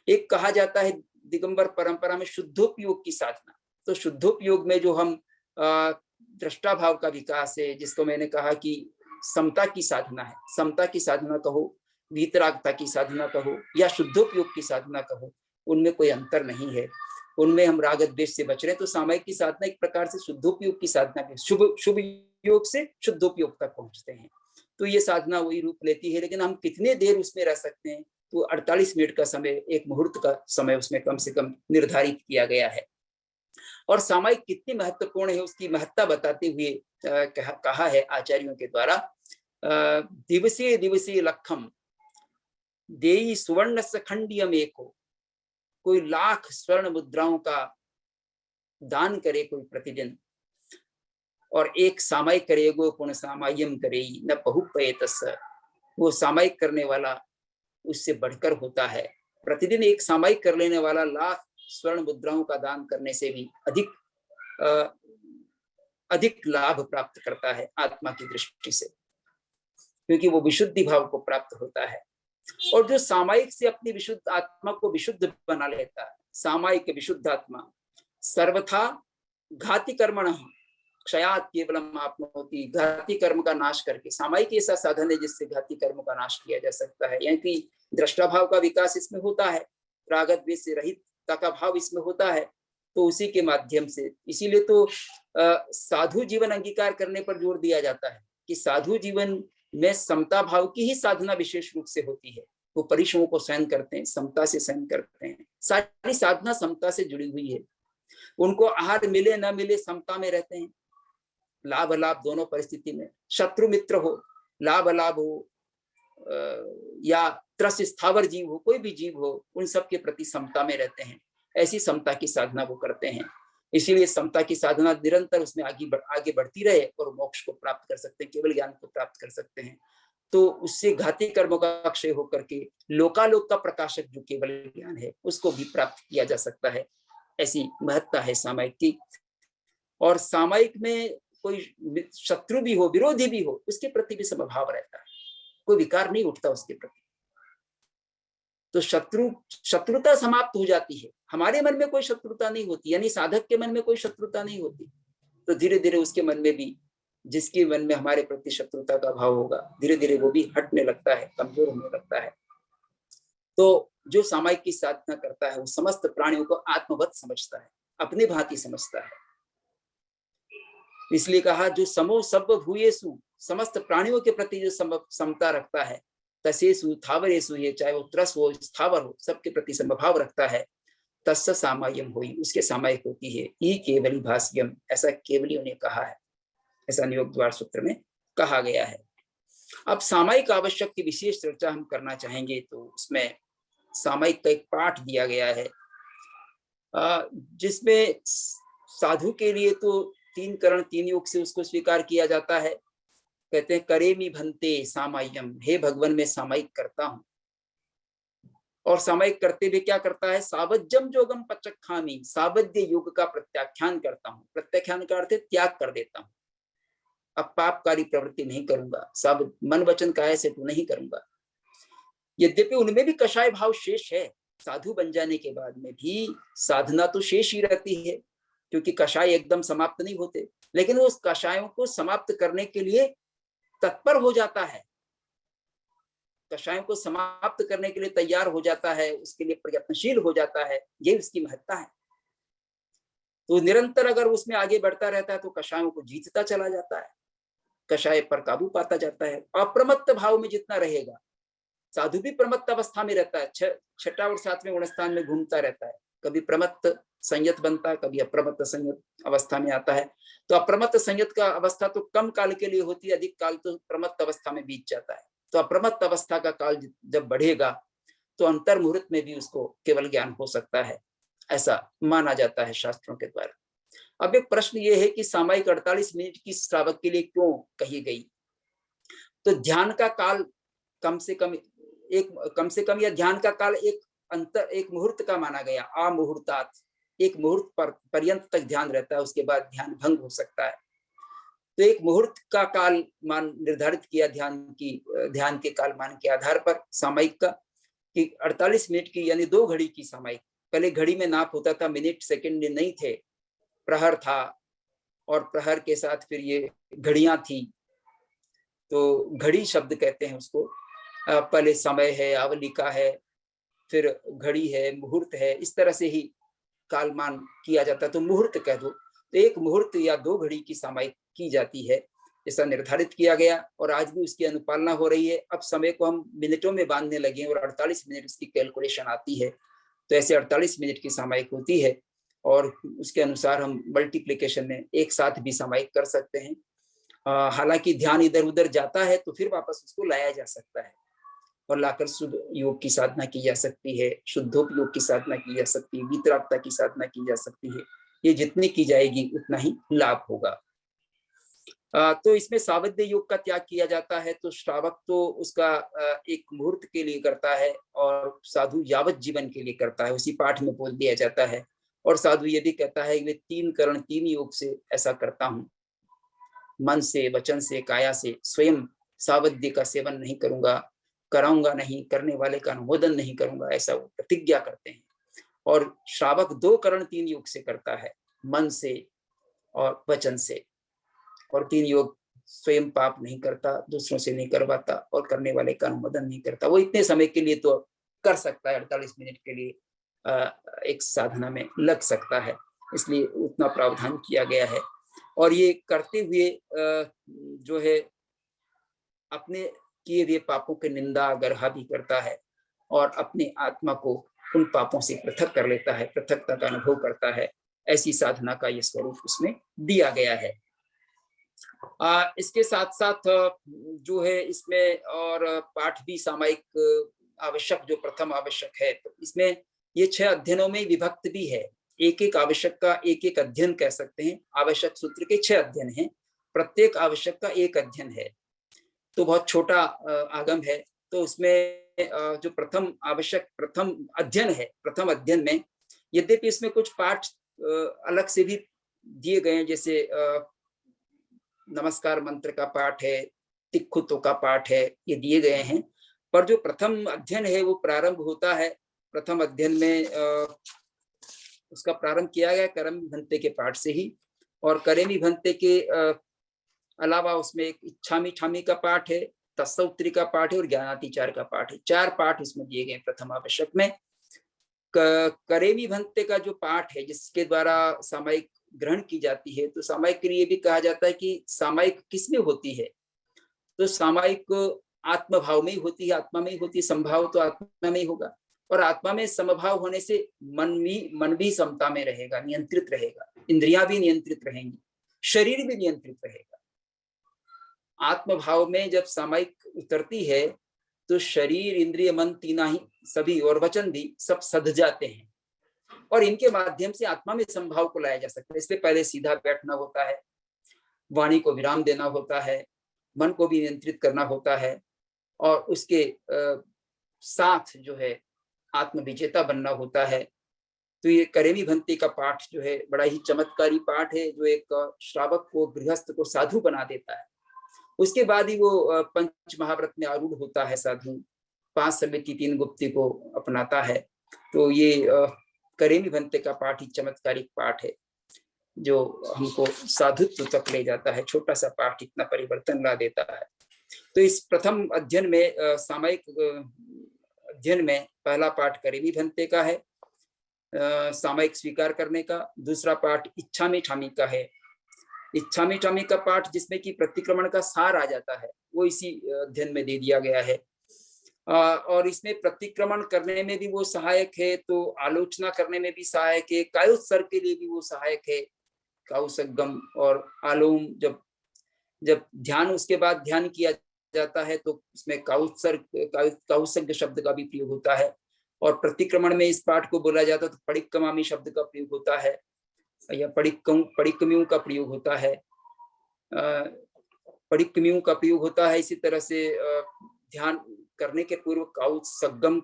एक कहा जाता है दिगंबर परंपरा में शुद्धोपयोग की साधना। तो शुद्धोपयोग में जो हम दृष्टाभाव का विकास है, जिसको मैंने कहा कि समता की साधना है, समता की साधना कहो, वीतरागता की साधना कहो, या शुद्धोपयोग की साधना कहो, उनमें कोई अंतर नहीं है। उनमें हम राग द्वेष से बच रहे हैं। तो सामायिक की साधना एक प्रकार से शुद्धोपयोग की साधना है, शुभ योग से शुद्धोपयोग तक पहुंचते हैं। तो ये साधना वही रूप लेती है। लेकिन हम कितने देर उसमें रह सकते हैं, तो 48 मिनट का समय, एक मुहूर्त का समय उसमें कम से कम निर्धारित किया गया है। और सामायिक कितनी महत्वपूर्ण है उसकी महत्ता बताते हुए कहा है आचार्यों के द्वारा, दिवसे दिवसे लखम देई सुवर्ण खंडियम एको, कोई लाख स्वर्ण मुद्राओं का दान करे कोई प्रतिदिन, और एक सामायिक करे, गो पुण्य सामायम करे न बहुपयतस्य, वो सामायिक करने वाला उससे बढ़कर होता है। प्रतिदिन एक सामायिक कर लेने वाला लाख स्वर्ण मुद्राओं का दान करने से भी अधिक लाभ प्राप्त करता है आत्मा की दृष्टि से, क्योंकि वो विशुद्धि भाव को प्राप्त होता है। और जो सामायिक से अपनी विशुद्ध आत्मा को विशुद्ध बना लेता है, सामायिक विशुद्ध आत्मा सर्वथा घाति कर्मण क्षयात केवलम आपनोति, घाती कर्म का नाश करके, सामायिक ऐसा साधन है जिससे घाती कर्म का नाश किया जा सकता है। यानी कि दृष्टाभाव का विकास इसमें होता है, राग द्वेष से रहितता का भाव इसमें होता है। तो उसी के माध्यम से, इसीलिए तो साधु जीवन अंगीकार करने पर जोर दिया जाता है कि साधु जीवन में समता भाव की ही साधना विशेष रूप से होती है। वो परिश्रमों को सहन करते हैं, समता से सहन करते हैं। सारी साधना समता से जुड़ी हुई है। उनको आहार मिले न मिले समता में रहते हैं, लाभ अलाभ दोनों परिस्थिति में, शत्रु मित्र हो, लाभ अलाभ हो, या त्रस स्थावर जीव हो, कोई भी जीव हो, उन सब के प्रति समता में रहते हैं। ऐसी समता की साधना वो करते हैं। इसीलिए समता की साधना निरंतर उसमें आगे बढ़ती रहे और मोक्ष को प्राप्त कर सकते हैं, केवल ज्ञान को प्राप्त कर सकते हैं। तो उससे घाती कर्मों का क्षय होकर के लोकालोक का प्रकाशक जो केवल ज्ञान है उसको भी प्राप्त किया जा सकता है। ऐसी महत्ता है सामायिक की। और सामायिक में कोई शत्रु भी हो, विरोधी भी हो, उसके प्रति भी समभाव रहता है, कोई विकार नहीं उठता उसके प्रति। तो शत्रुता समाप्त हो जाती है। हमारे मन में कोई शत्रुता नहीं होती, यानी साधक के मन में कोई शत्रुता नहीं होती। तो धीरे धीरे उसके मन में भी, जिसके मन में हमारे प्रति शत्रुता का भाव होगा, धीरे धीरे वो भी हटने लगता है, कमजोर होने लगता है। तो जो सामायिक की साधना करता है वो समस्त प्राणियों को आत्मवत समझता है, अपने भांति समझता है। इसलिए कहा जो समो सब भूयेसु, समस्त प्राणियों के प्रति जो समता रखता है, तसेसु थावरेसु, ये चाहे वो त्रस हो स्थावर हो, सबके प्रति समभाव रखता है, तस्य सामायम होई, उसके सामायिक होती है। ई केवली भाष्यम, ऐसा केवलियों ने कहा है, ऐसा नियोग द्वार सूत्र में कहा गया है। अब सामायिक आवश्यक की विशेष चर्चा हम करना चाहेंगे, तो उसमें सामायिक का एक पाठ दिया गया है, जिसमें साधु के लिए तो 3 करण 3 योग से उसको स्वीकार किया जाता है। कहते हैं करेमी भंते सामायम, हे भगवान मैं सामायिक करता हूं। और सामायिक करते हुए क्या करता है, सावज्यम जोगम पचखामी, सावध्य योग का प्रत्याख्यान करता हूं। प्रत्याख्यान का अर्थ है त्याग कर देता हूं, अब पापकारी प्रवृत्ति नहीं करूंगा, सब मन वचन काया से तो नहीं करूंगा। यद्यपि उनमें भी कषाय भाव शेष है, साधु बन जाने के बाद में भी साधना तो शेष ही रहती है, क्योंकि कषाय एकदम समाप्त नहीं होते, लेकिन वो उस कषायों को समाप्त करने के लिए तत्पर हो जाता है, कषायों को समाप्त करने के लिए तैयार हो जाता है, उसके लिए प्रयत्नशील हो जाता है, ये उसकी महत्ता है। तो निरंतर अगर उसमें आगे बढ़ता रहता है तो कषायों को जीतता चला जाता है, कषाय पर काबू पाता जाता है। अप्रमत्त भाव में जितना रहेगा, साधु भी प्रमत्त अवस्था में रहता है, 6वां और 7वें गुणस्थान में घूमता रहता है, कभी प्रमत्त संयत बनता है, कभी अप्रमत्त संयत अवस्था में आता है। तो अप्रमत्त संयत का अवस्था तो कम काल के लिए होती है, अधिक काल तो प्रमत्त अवस्था में बीत जाता है। तो अप्रमत्त अवस्था का काल जब बढ़ेगा तो अंतर मुहूर्त में भी उसको केवल ज्ञान हो सकता है, ऐसा माना जाता है शास्त्रों के द्वारा। अब एक प्रश्न ये है कि सामायिक 48 मिनट की श्रावक के लिए क्यों कही गई? तो ध्यान का काल कम से कम या ध्यान का काल एक मुहूर्त का माना गया, आ मुहूर्तात्, एक मुहूर्त पर पर्यंत तक ध्यान रहता है, उसके बाद ध्यान भंग हो सकता है। तो एक मुहूर्त का काल मान निर्धारित किया ध्यान के काल मान के आधार पर सामायिक का, कि 48 मिनट की यानी 2 घड़ी की सामायिक। पहले घड़ी में नाप होता था, मिनट सेकंड नहीं थे, प्रहर था, और प्रहर के साथ फिर ये घड़ियां थी, तो घड़ी शब्द कहते हैं उसको। पहले समय है, आवलिका है, फिर घड़ी है, मुहूर्त है, इस तरह से ही कालमान किया जाता, तो मुहूर्त कह दो। तो एक मुहूर्त या 2 घड़ी की सामायिक की जाती है, ऐसा निर्धारित किया गया, और आज भी उसकी अनुपालना हो रही है। अब समय को हम मिनटों में बांधने लगे और 48 मिनट उसकी कैलकुलेशन आती है, तो ऐसे 48 मिनट की सामायिक होती है, और उसके अनुसार हम मल्टीप्लीकेशन में एक साथ भी सामायिक कर सकते हैं। हालांकि ध्यान इधर उधर जाता है तो फिर वापस उसको लाया जा सकता है, और लाकर शुद्ध योग की साधना की जा सकती है, शुद्धोपयोग की साधना की जा सकती है, वितरागता की साधना की जा सकती है। ये जितनी की जाएगी उतना ही लाभ होगा। तो इसमें सावध्य योग का त्याग किया जाता है। तो श्रावक तो उसका एक मुहूर्त के लिए करता है, और साधु यावत जीवन के लिए करता है, उसी पाठ में बोल दिया जाता है। और साधु ये भी कहता है कि मैं 3 करण 3 योग से ऐसा करता हूँ, मन से, वचन से, काया से, स्वयं सावध्य का सेवन नहीं करूंगा, कराऊंगा नहीं, करने वाले का अनुमोदन नहीं करूंगा, ऐसा वो प्रतिज्ञा करते हैं। और श्रावक 2 करण 3 योग से करता है, मन से और वचन से, और 3 योग स्वयं पाप नहीं करता, दूसरों से नहीं करवाता, और करने वाले का अनुमोदन नहीं करता। वो इतने समय के लिए तो कर सकता है, 48 मिनट के लिए एक साधना में लग सकता है, इसलिए उतना प्रावधान किया गया है। और ये करते हुए जो है अपने किए हुए पापों की निंदा गर्हा भी करता है, और अपनी आत्मा को उन पापों से पृथक कर लेता है, पृथकता का अनुभव करता है। ऐसी साधना का ये स्वरूप उसमें दिया गया है। इसके साथ साथ जो है इसमें और पाठ भी सामायिक आवश्यक, जो प्रथम आवश्यक है, तो इसमें ये 6 अध्ययनों में विभक्त भी है। एक एक आवश्यक का एक एक अध्ययन कह सकते हैं। आवश्यक सूत्र के 6 अध्ययन हैं, प्रत्येक आवश्यक का एक अध्ययन है, तो बहुत छोटा आगम है। तो उसमें जो प्रथम आवश्यक प्रथम अध्ययन है, प्रथम अध्ययन में यद्यपि इसमें कुछ पाठ अलग से भी दिए गए हैं, जैसे नमस्कार मंत्र का पाठ है, तिक्खुत्व का पाठ है, ये दिए गए हैं। पर जो प्रथम अध्ययन है वो प्रारंभ होता है, प्रथम अध्ययन में उसका प्रारंभ किया गया करमी भंते के पाठ से ही। और करमी भंते के अलावा उसमें एक इच्छामी ठामी का पाठ है, तत्सौत्री का पाठ है और ज्ञानातिचार का पाठ है। 4 पाठ इसमें दिए गए प्रथम आवश्यक में। करेमी भंते का जो पाठ है जिसके द्वारा सामायिक ग्रहण की जाती है, तो सामायिक के लिए भी कहा जाता है कि सामायिक किसमें होती है, तो सामायिक आत्मभाव में ही होती है, आत्मा में ही होती है। संभाव तो आत्मा में ही होगा, और आत्मा में समभाव होने से मन भी समता में रहेगा, नियंत्रित रहेगा, इंद्रियां भी नियंत्रित रहेंगी, शरीर भी नियंत्रित रहेगा। आत्मभाव में जब सामायिक उतरती है तो शरीर, इंद्रिय, मन तीना ही सभी और वचन भी सब सध जाते हैं, और इनके माध्यम से आत्मा में संभाव को लाया जा सकता है। इसलिए पहले सीधा बैठना होता है, वाणी को विराम देना होता है, मन को भी नियंत्रित करना होता है, और उसके साथ जो है आत्म विजेता बनना होता है। तो ये करेमी भंते का पाठ जो है बड़ा ही चमत्कारी पाठ है, जो एक श्रावक को, गृहस्थ को साधु बना देता है। उसके बाद ही वो पंच महाव्रत में आरूढ़ होता है साधु, 5 समिति 3 गुप्ती को अपनाता है। तो ये करेमी भंते का पाठ ही चमत्कारिक पाठ है जो हमको साधुत्व तक ले जाता है। छोटा सा पाठ इतना परिवर्तन ला देता है। तो इस प्रथम अध्ययन में, सामायिक अध्ययन में, पहला पाठ करेमी भंते का है, सामायिक स्वीकार करने का। दूसरा पाठ इच्छामी ठामी का है। इच्छामी ठामी का पाठ जिसमें कि प्रतिक्रमण का सार आ जाता है, वो इसी अध्ययन में दे दिया गया है। और इसमें प्रतिक्रमण करने में भी वो सहायक है, तो आलोचना करने में भी सहायक है, कायोत्सर्ग के लिए भी वो सहायक है। काउसगम और आलोम, जब ध्यान, उसके बाद ध्यान किया जाता है तो उसमें काउसग शब्द का भी प्रयोग होता है। और प्रतिक्रमण में इस पाठ को बोला जाता है तो पड़िक्कमामी शब्द का प्रयोग होता है, या पड़िक्कमियों का प्रयोग होता है, पड़िक्कमियों का प्रयोग होता है। इसी तरह से ध्यान करने के पूर्व काउसगम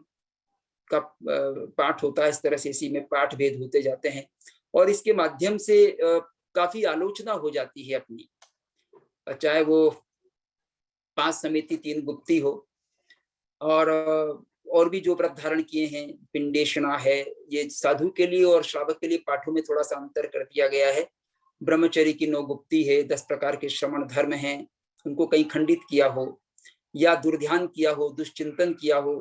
का पाठ होता है। इस तरह से इसी में पाठ भेद होते जाते हैं, और इसके माध्यम से काफी आलोचना हो जाती है अपनी, चाहे वो 5 समिति 3 गुप्ती हो, और भी जो व्रत धारण किए हैं, पिंडेशना है, ये साधु के लिए और श्रावक के लिए पाठों में थोड़ा सा अंतर कर दिया गया है। ब्रह्मचर्य की 9 गुप्ती है, 10 प्रकार के श्रवण धर्म हैं, उनको कहीं खंडित किया हो, या दुर्ध्यान किया हो, दुष्चिंतन किया हो,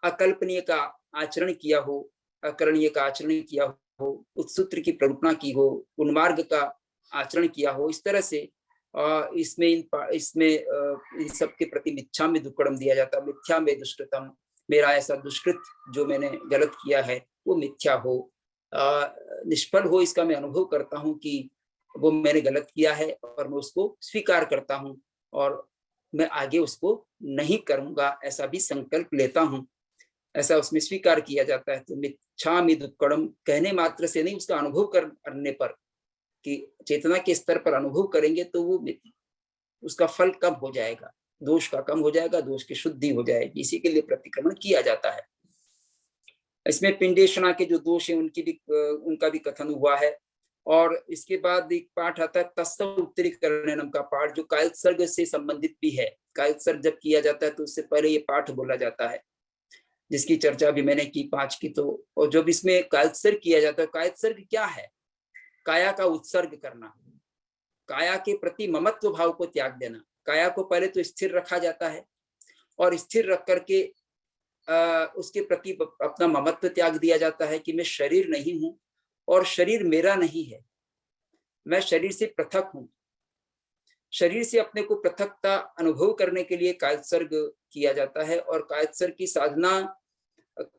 अकल्पनीय का आचरण किया हो, अकरणीय का आचरण किया हो, उत्सूत्र की प्ररूपणा की हो, उन्मार्ग का आचरण किया हो। इस तरह से इसमें इन सब के प्रति मिथ्या में दुक्कड़म दिया जाता है। मिथ्या में दुष्कृतम, मेरा ऐसा दुष्कृत जो मैंने गलत किया है वो मिथ्या हो, निष्फल हो, इसका मैं अनुभव करता हूँ कि वो मैंने गलत किया है, और मैं उसको स्वीकार करता हूँ और मैं आगे उसको नहीं करूंगा, ऐसा भी संकल्प लेता हूँ, ऐसा उसमें स्वीकार किया जाता है। तो मिच्छामि दुक्कड़म कहने मात्र से नहीं, उसका अनुभव करने पर, कि चेतना के स्तर पर अनुभव करेंगे तो वो उसका फल कम हो जाएगा, दोष का कम हो जाएगा, दोष की शुद्धि हो जाएगी। इसी के लिए प्रतिक्रमण किया जाता है। इसमें पिंडेशना के जो दोष है उनका भी कथन हुआ है। और इसके बाद एक पाठ आता है तत्सौत्तरीकरणम का पाठ, जो कायोत्सर्ग से संबंधित भी है। कायोत्सर्ग जब किया जाता है तो उससे पहले ये पाठ बोला जाता है, जिसकी चर्चा भी मैंने की 5 की। तो और जब इसमें कायोत्सर्ग किया जाता है, कायोत्सर्ग क्या है? काया का उत्सर्ग करना, काया के प्रति ममत्व भाव को त्याग देना। काया को पहले तो स्थिर रखा जाता है, और स्थिर रख करके उसके प्रति अपना ममत्व त्याग दिया जाता है कि मैं शरीर नहीं हूं और शरीर मेरा नहीं है, मैं शरीर से पृथक हूं। शरीर से अपने को पृथकता अनुभव करने के लिए कायोत्सर्ग किया जाता है, और कायोत्सर्ग की साधना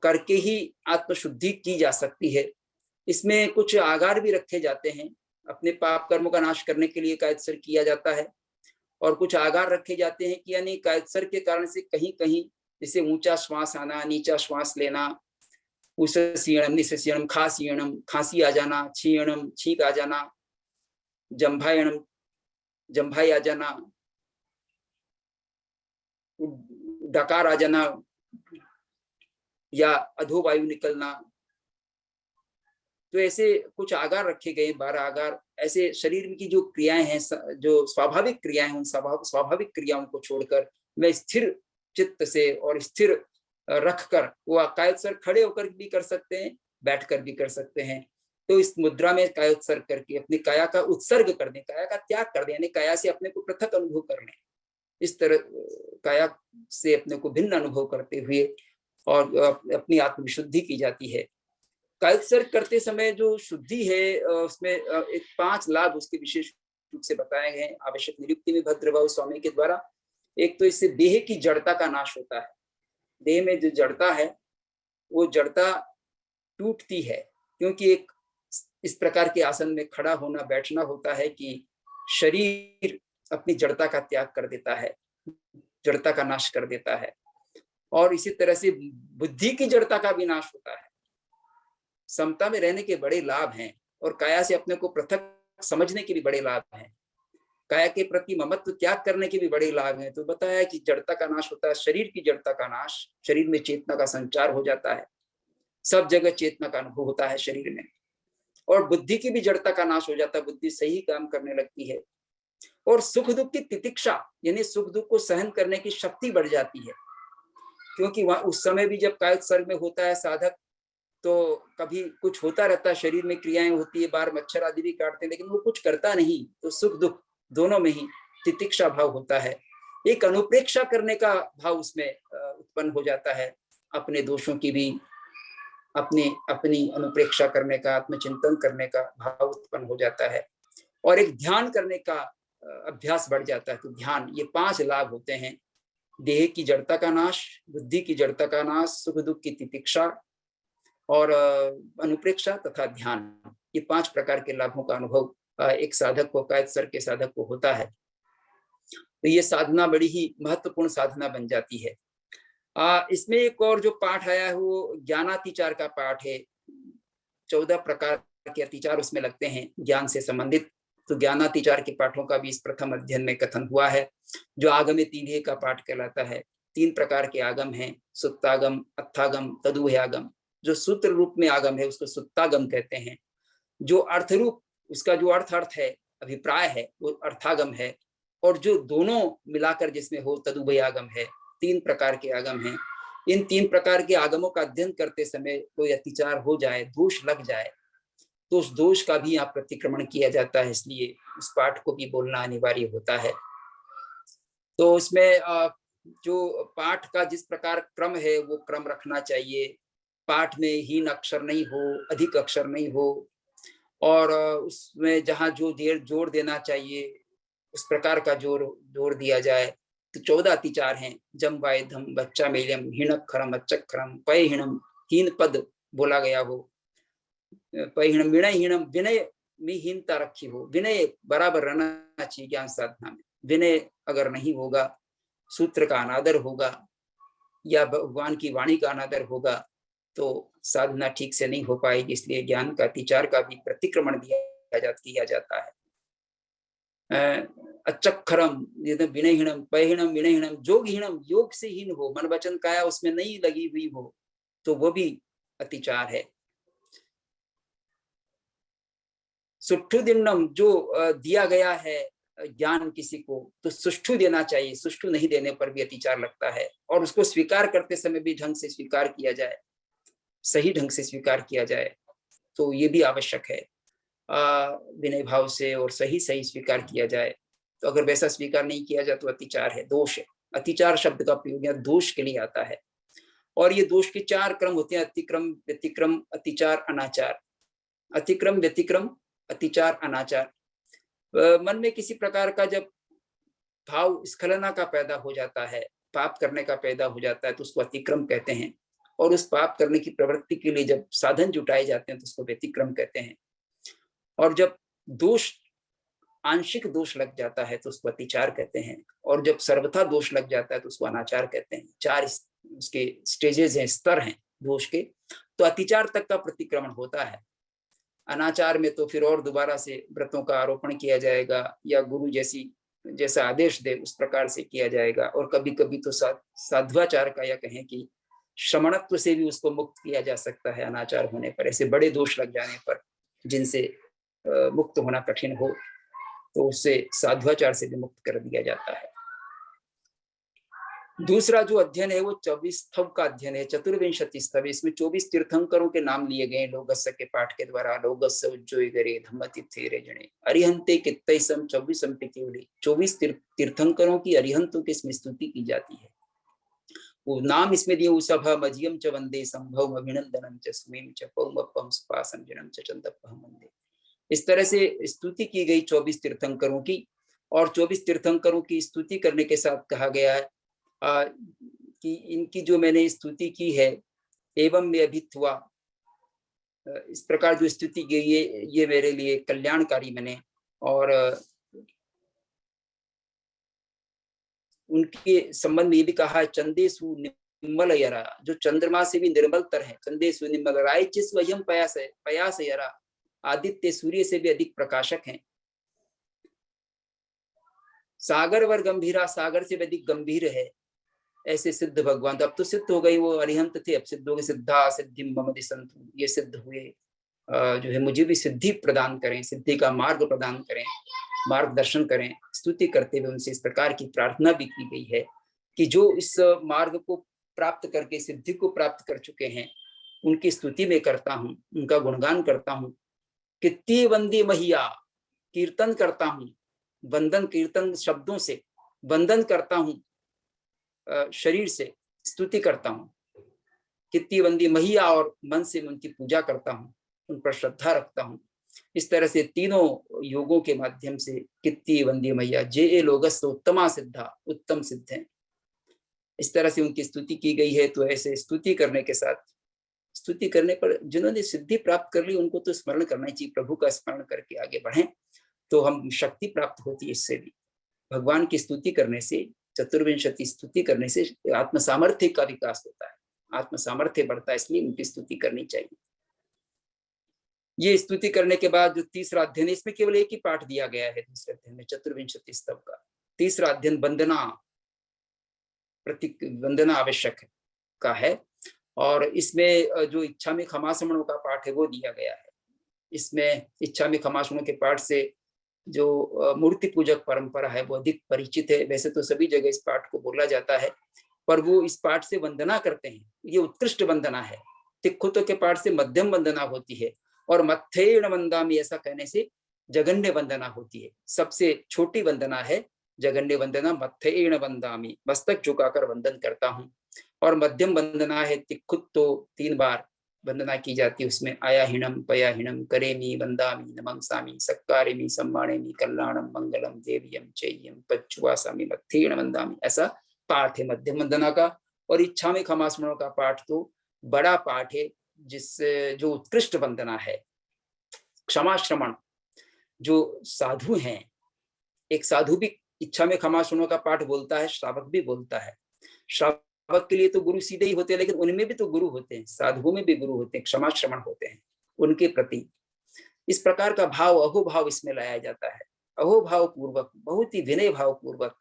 करके ही आत्मशुद्धि की जा सकती है। इसमें कुछ आगार भी रखे जाते हैं, अपने पाप कर्मों का नाश करने के लिए कायोत्सर्ग किया जाता है, और कुछ आगार रखे जाते हैं कि यानी कायोत्सर्ग के कारण से कहीं कहीं जैसे ऊंचा श्वास आना, नीचा श्वास लेना, उषसीयणम, निषसीयणम, खासीयणम, खांसी आ जाना, छीयणम, छींक आ जाना, जंभायणम, जंभाई आ जाना, डकार आ जाना या अधोवायु निकलना। तो ऐसे कुछ आगार रखे गए, 12 आगार। ऐसे शरीर की जो क्रियाएं हैं, जो स्वाभाविक क्रियाएं हैं, उन स्वाभाविक क्रियाओं को छोड़कर मैं स्थिर चित्त से और स्थिर रखकर, वो कायोत्सर्ग खड़े होकर भी कर सकते हैं, बैठकर भी कर सकते हैं। तो इस मुद्रा में कायोत्सर्ग करके अपनी काया का उत्सर्ग कर दें, काया का त्याग कर दें, यानी काया से अपने को पृथक अनुभव कर लें। इस तरह काया से अपने को भिन्न अनुभव करते हुए और अपनी आत्मविशुद्धि की जाती है। कायोत्सर्ग करते समय जो शुद्धि है, उसमें एक 5 लाभ उसके विशेष रूप से बताए गए हैं आवश्यक निरुक्ति में भद्रभाव स्वामी के द्वारा। एक तो इससे देह की जड़ता का नाश होता है। देह में जो जड़ता है वो जड़ता टूटती है, क्योंकि एक इस प्रकार के आसन में खड़ा होना बैठना होता है कि शरीर अपनी जड़ता का त्याग कर देता है, जड़ता का नाश कर देता है। और इसी तरह से बुद्धि की जड़ता का भी नाश होता है। समता में रहने के बड़े लाभ हैं और काया से अपने को पृथक समझने के भी बड़े लाभ हैं। काया के प्रति ममत्व त्याग करने के भी बड़े लाभ हैं। तो बताया कि जड़ता का नाश होता है, शरीर की जड़ता का नाश, शरीर में चेतना का संचार हो जाता है, सब जगह चेतना का अनुभव होता है शरीर में। और बुद्धि की भी जड़ता का नाश हो जाता है, बुद्धि सही काम करने लगती है। और सुख दुख की तितिक्षा, यानी सुख दुख को सहन करने की शक्ति बढ़ जाती है, क्योंकि वहां उस समय भी जब कायोत्सर्ग में होता है साधक, तो कभी कुछ होता रहता है, शरीर में क्रियाएं होती है, बाहर मच्छर आदि भी काटते हैं, लेकिन वो कुछ करता नहीं। तो सुख दुख दोनों में ही तितिक्षा भाव होता है, एक अनुप्रेक्षा करने का भाव उसमें उत्पन्न हो जाता है, अपने दोषों की भी अपनी अनुप्रेक्षा करने का, आत्मचिंतन करने का भाव उत्पन्न हो जाता है, और एक ध्यान करने का अभ्यास बढ़ जाता है। तो ध्यान, ये 5 लाभ होते हैं, देह की जड़ता का नाश, बुद्धि की जड़ता का नाश, सुख दुख की तितिक्षा और अनुप्रेक्षा तथा ध्यान। ये 5 प्रकार के लाभों का अनुभव एक साधक को, कायोत्सर्ग के साधक को होता है। तो ये साधना बड़ी ही महत्वपूर्ण साधना बन जाती है। इसमें एक और जो पाठ आया है वो ज्ञानातिचार का पाठ है। 14 प्रकार के अतिचार उसमें लगते हैं ज्ञान से संबंधित। तो ज्ञानातिचार के पाठों का भी इस प्रथम अध्ययन में कथन हुआ है, जो आगम तीव्य का पाठ कहलाता है। 3 प्रकार के आगम हैं, सुत्तागम, अर्थागम, तदुभयागम। जो सूत्र रूप में आगम है उसको सुत्तागम कहते हैं। जो अर्थ रूप, उसका जो अर्थ है, अभिप्राय है, वो अर्थागम है। और जो दोनों मिलाकर जिसमें हो, तदुभयागम है। 3 प्रकार के आगम हैं। इन 3 प्रकार के आगमों का अध्ययन करते समय कोई अतिचार हो जाए, दोष लग जाए, तो उस दोष का भी यहाँ प्रतिक्रमण किया जाता है, इसलिए उस पाठ को भी बोलना अनिवार्य होता है। तो उसमें जो पाठ का जिस प्रकार क्रम है वो क्रम रखना चाहिए। पाठ में हीन अक्षर नहीं हो, अधिक अक्षर नहीं हो, और उसमें जहाँ जो जोर देना चाहिए उस प्रकार का जोर दिया जाए। तो 14 अतिचार हैं, जम वायधम, बच्चा मेलम, हीणक्षरम, अच्छक्षरम, पयहीणम, हीन पद बोला गया हो, पयहीणम, विनयहीणम, विनय में हीनता रखी हो। विनय बराबर रहना चाहिए ज्ञान साधना में। विनय अगर नहीं होगा, सूत्र का अनादर होगा या भगवान की वाणी का अनादर होगा, तो साधना ठीक से नहीं हो पाएगी। इसलिए ज्ञान का अतिचार का भी प्रतिक्रमण किया जाता है। अच्छक्षरम, विनयहीणम, पयहीणम, विनयहीणम, जोगहीणम, योग से हीन हो, मन वचन काया उसमें नहीं लगी हुई हो, तो वो भी अतिचार है। सुष्ठु दिन्नम, जो दिया गया है ज्ञान किसी को, तो सुष्ठु देना चाहिए। सुष्ठु नहीं देने पर भी अतिचार लगता है। और उसको स्वीकार करते समय भी ढंग से स्वीकार किया जाए, सही ढंग से स्वीकार किया जाए, तो ये भी आवश्यक है। विनय भाव से और सही स्वीकार किया जाए। तो अगर वैसा स्वीकार नहीं किया जाए तो अतिचार है, दोष है। अतिचार शब्द का प्रयोग यहाँ दोष के लिए आता है। और ये दोष के 4 क्रम होते हैं, अतिक्रम, व्यतिक्रम, अतिचार, अनाचार। अतिक्रम, व्यतिक्रम, अतिचार, अनाचार। मन में किसी प्रकार का जब भाव स्खलना का पैदा हो जाता है, पाप करने का पैदा हो जाता है, तो उसको अतिक्रम कहते हैं। और उस पाप करने की प्रवृत्ति के लिए जब साधन जुटाए जाते हैं तो उसको व्यतिक्रम कहते हैं। और जब दोष, आंशिक दोष लग जाता है तो उसको अतिचार कहते हैं। और जब सर्वथा दोष लग जाता है तो उसको अनाचार कहते हैं। 4 उसके स्टेजेस हैं, स्तर हैं दोष के। तो अतिचार तक का प्रतिक्रमण होता है। अनाचार में तो फिर और दोबारा से व्रतों का आरोपण किया जाएगा या गुरु जैसा आदेश दे उस प्रकार से किया जाएगा, और कभी कभी तो साध्वाचार का या कहें कि श्रमणत्व से भी उसको मुक्त किया जा सकता है अनाचार होने पर, ऐसे बड़े दोष लग जाने पर जिनसे मुक्त होना कठिन हो, तो उससे साध्वाचार से भी मुक्त कर दिया जाता है। दूसरा जो अध्ययन है वो 24 स्तव का अध्ययन है, चतुर्विंशति स्तव। इसमें 24 तीर्थंकरों के नाम लिए गए लोगस्य के पाठ के द्वारा। लोगस्य उज्जोइगरे धम्मतिथे रेजणे अरिहंते कित्तैसम 24 पिकेवली। 24 तीर्थंकरों की अरिहंतों की इसमें स्तुति की जाती है। वो नाम इसमें दिए उसभा मजियम च वंदे संभव अभिनंदनम च सुमीम च पौमपम सुपासम जनम च चंदपहम वंदे। इस तरह से स्तुति की गई 24 तीर्थंकरों की, और 24 तीर्थंकरों की स्तुति करने के साथ कहा गया है कि इनकी जो मैंने स्तुति की है एवं में अभित्वा, इस प्रकार जो स्तुति की ये मेरे लिए कल्याणकारी बने। और उनके संबंध में ये भी कहा है चंदेसु निर्मल यरा, जो चंद्रमा से भी निर्मलतर है। चंदेसु निर्मल राय चिस्व यम पयास यरा, आदित्य सूर्य से भी अधिक प्रकाशक हैं। सागर वर गंभीरा, सागर से भी अधिक गंभीर है, ऐसे सिद्ध भगवान। अब तो सिद्ध हो गई, वो अरिहंत थे, अब सिद्ध हो गए। सिद्धा सिद्धि मम दिसंतु, ये सिद्ध हुए, जो है मुझे भी सिद्धि प्रदान करें, सिद्धि का मार्ग प्रदान करें, मार्गदर्शन करें। स्तुति करते हुए उनसे इस प्रकार की प्रार्थना भी की गई है कि जो इस मार्ग को प्राप्त करके सिद्धि को प्राप्त कर चुके हैं उनकी स्तुति में करता हूँ, उनका गुणगान करता हूँ। कित्ती वंदे महिया, कीर्तन करता हूँ, वंदन कीर्तन शब्दों से वंदन करता हूँ, शरीर से स्तुति करता हूँ। कित्ती वंदी महिया, और मन से उनकी पूजा करता हूँ, उन पर श्रद्धा रखता हूँ। इस तरह से तीनों योगों के माध्यम से कित्ती वंदी मैया जे ए लोगस उत्तमा सिद्धा, उत्तम सिद्ध है, इस तरह से उनकी स्तुति की गई है। तो ऐसे स्तुति करने के साथ, स्तुति करने पर जिन्होंने सिद्धि प्राप्त कर ली उनको तो स्मरण करना चाहिए, प्रभु का स्मरण करके आगे बढ़ें तो हम शक्ति प्राप्त होती है। इससे भी भगवान की स्तुति करने से, चतुर्विंशति स्तुति करने से आत्म सामर्थ्य का विकास होता है, आत्म सामर्थ्य बढ़ता है, इसलिए उनकी स्तुति करनी चाहिए। ये स्तुति करने के बाद जो तीसरा अध्ययन, इसमें केवल एक ही पाठ दिया गया है दूसरे अध्ययन में, चतुर्विंशति स्तव का। तीसरा अध्ययन वंदना आवश्यक है का है, और इसमें जो इच्छा में खमासमणों का पाठ है वो दिया गया है। इसमें इच्छा में खमासमणों के पाठ से जो मूर्ति पूजक परंपरा है वो अधिक परिचित है। वैसे तो सभी जगह इस पाठ को बोला जाता है, पर वो इस पाठ से वंदना करते हैं, ये उत्कृष्ट वंदना है। तिक्खुत के पाठ से मध्यम वंदना होती है, और मत्थेण वंदामि ऐसा कहने से जघन्य वंदना होती है। सबसे छोटी वंदना है जघन्य वंदना, मत्थेण वंदामि, मस्तक झुकाकर वंदन करता हूँ। और मध्यम वंदना है तिक्खुत, तो 3 बार वंदना की जाती है। उसमें आयाहीणम पयाहीणम करेमि वंदामि नमंसामि सक्कारेमि सम्मानेमि कल्याणम मंगलम देव्यम चेय्यम पच्चुवासामि मत्थेण वंदामि, ऐसा पाठ है मध्यम वंदना का। और इच्छा में खमासमणों का पाठ तो बड़ा पाठ है, जिससे जो उत्कृष्ट वंदना है। क्षमा श्रमण, जो साधु हैं, एक साधु भी इच्छा में खमासमणों का पाठ बोलता है, श्रावक भी बोलता है। श्रावक के लिए तो गुरु सीधे ही होते हैं, लेकिन उनमें भी तो गुरु होते हैं, साधुओं में भी गुरु होते हैं, क्षमा श्रमण होते हैं उनके प्रति। इस प्रकार का भाव, अहोभाव इसमें लाया जाता है। अहोभाव पूर्वक, बहुत ही विनय भाव पूर्वक,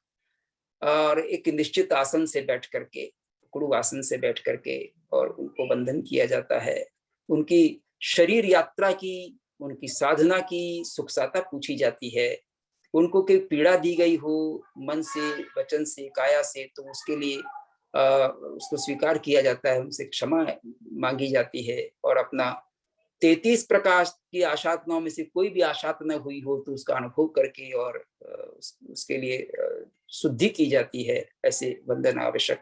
और एक निश्चित आसन से बैठ करके, कुड़ु आसन से बैठ करके, और उनको वंदन किया जाता है। उनकी शरीर यात्रा की, उनकी साधना की सुखसाता पूछी जाती है। उनको कोई पीड़ा दी गई हो मन से, वचन से, काया से, तो उसके लिए उसको स्वीकार किया जाता है, उनसे क्षमा मांगी जाती है। और अपना 33 प्रकार की आशातनाओं में से कोई भी आशातना हुई हो तो उसका अनुभव करके और उसके लिए शुद्धि की जाती है। ऐसे वंदना आवश्यक,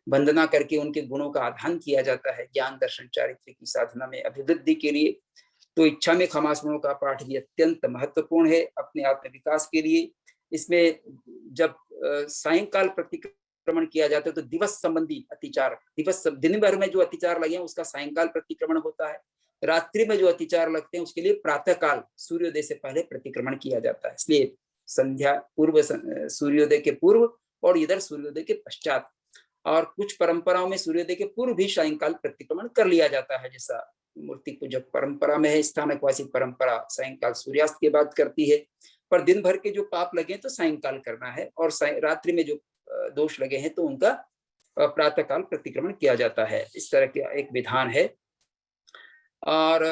वंदना करके उनके गुणों का आधान किया जाता है ज्ञान दर्शन चारित्र्य की साधना में अभिवृद्धि के लिए। तो इच्छा में खमासमणों का पाठ भी अत्यंत महत्वपूर्ण है अपने आत्म विकास के लिए। इसमें जब सायंकाल प्रतिक्रमण किया जाता है तो दिवस संबंधी अतिचार, दिवस दिन भर में जो अतिचार लगे उसका सायंकाल प्रतिक्रमण होता है। रात्रि में जो अतिचार लगते हैं उसके लिए प्रातः काल सूर्योदय से पहले प्रतिक्रमण किया जाता है। इसलिए संध्या पूर्व, सूर्योदय के पूर्व और इधर सूर्योदय के पश्चात। और कुछ परंपराओं में सूर्योदय के पूर्व भी सायंकाल प्रतिक्रमण कर लिया जाता है, जैसा मूर्ति पूजक परंपरा में है। स्थानकवासी परंपरा सायंकाल सूर्यास्त के बाद करती है, पर दिन भर के जो पाप लगे तो सायंकाल करना है, और रात्रि में जो दोष लगे हैं तो उनका प्रातःकाल प्रतिक्रमण किया जाता है। इस तरह का एक विधान है। और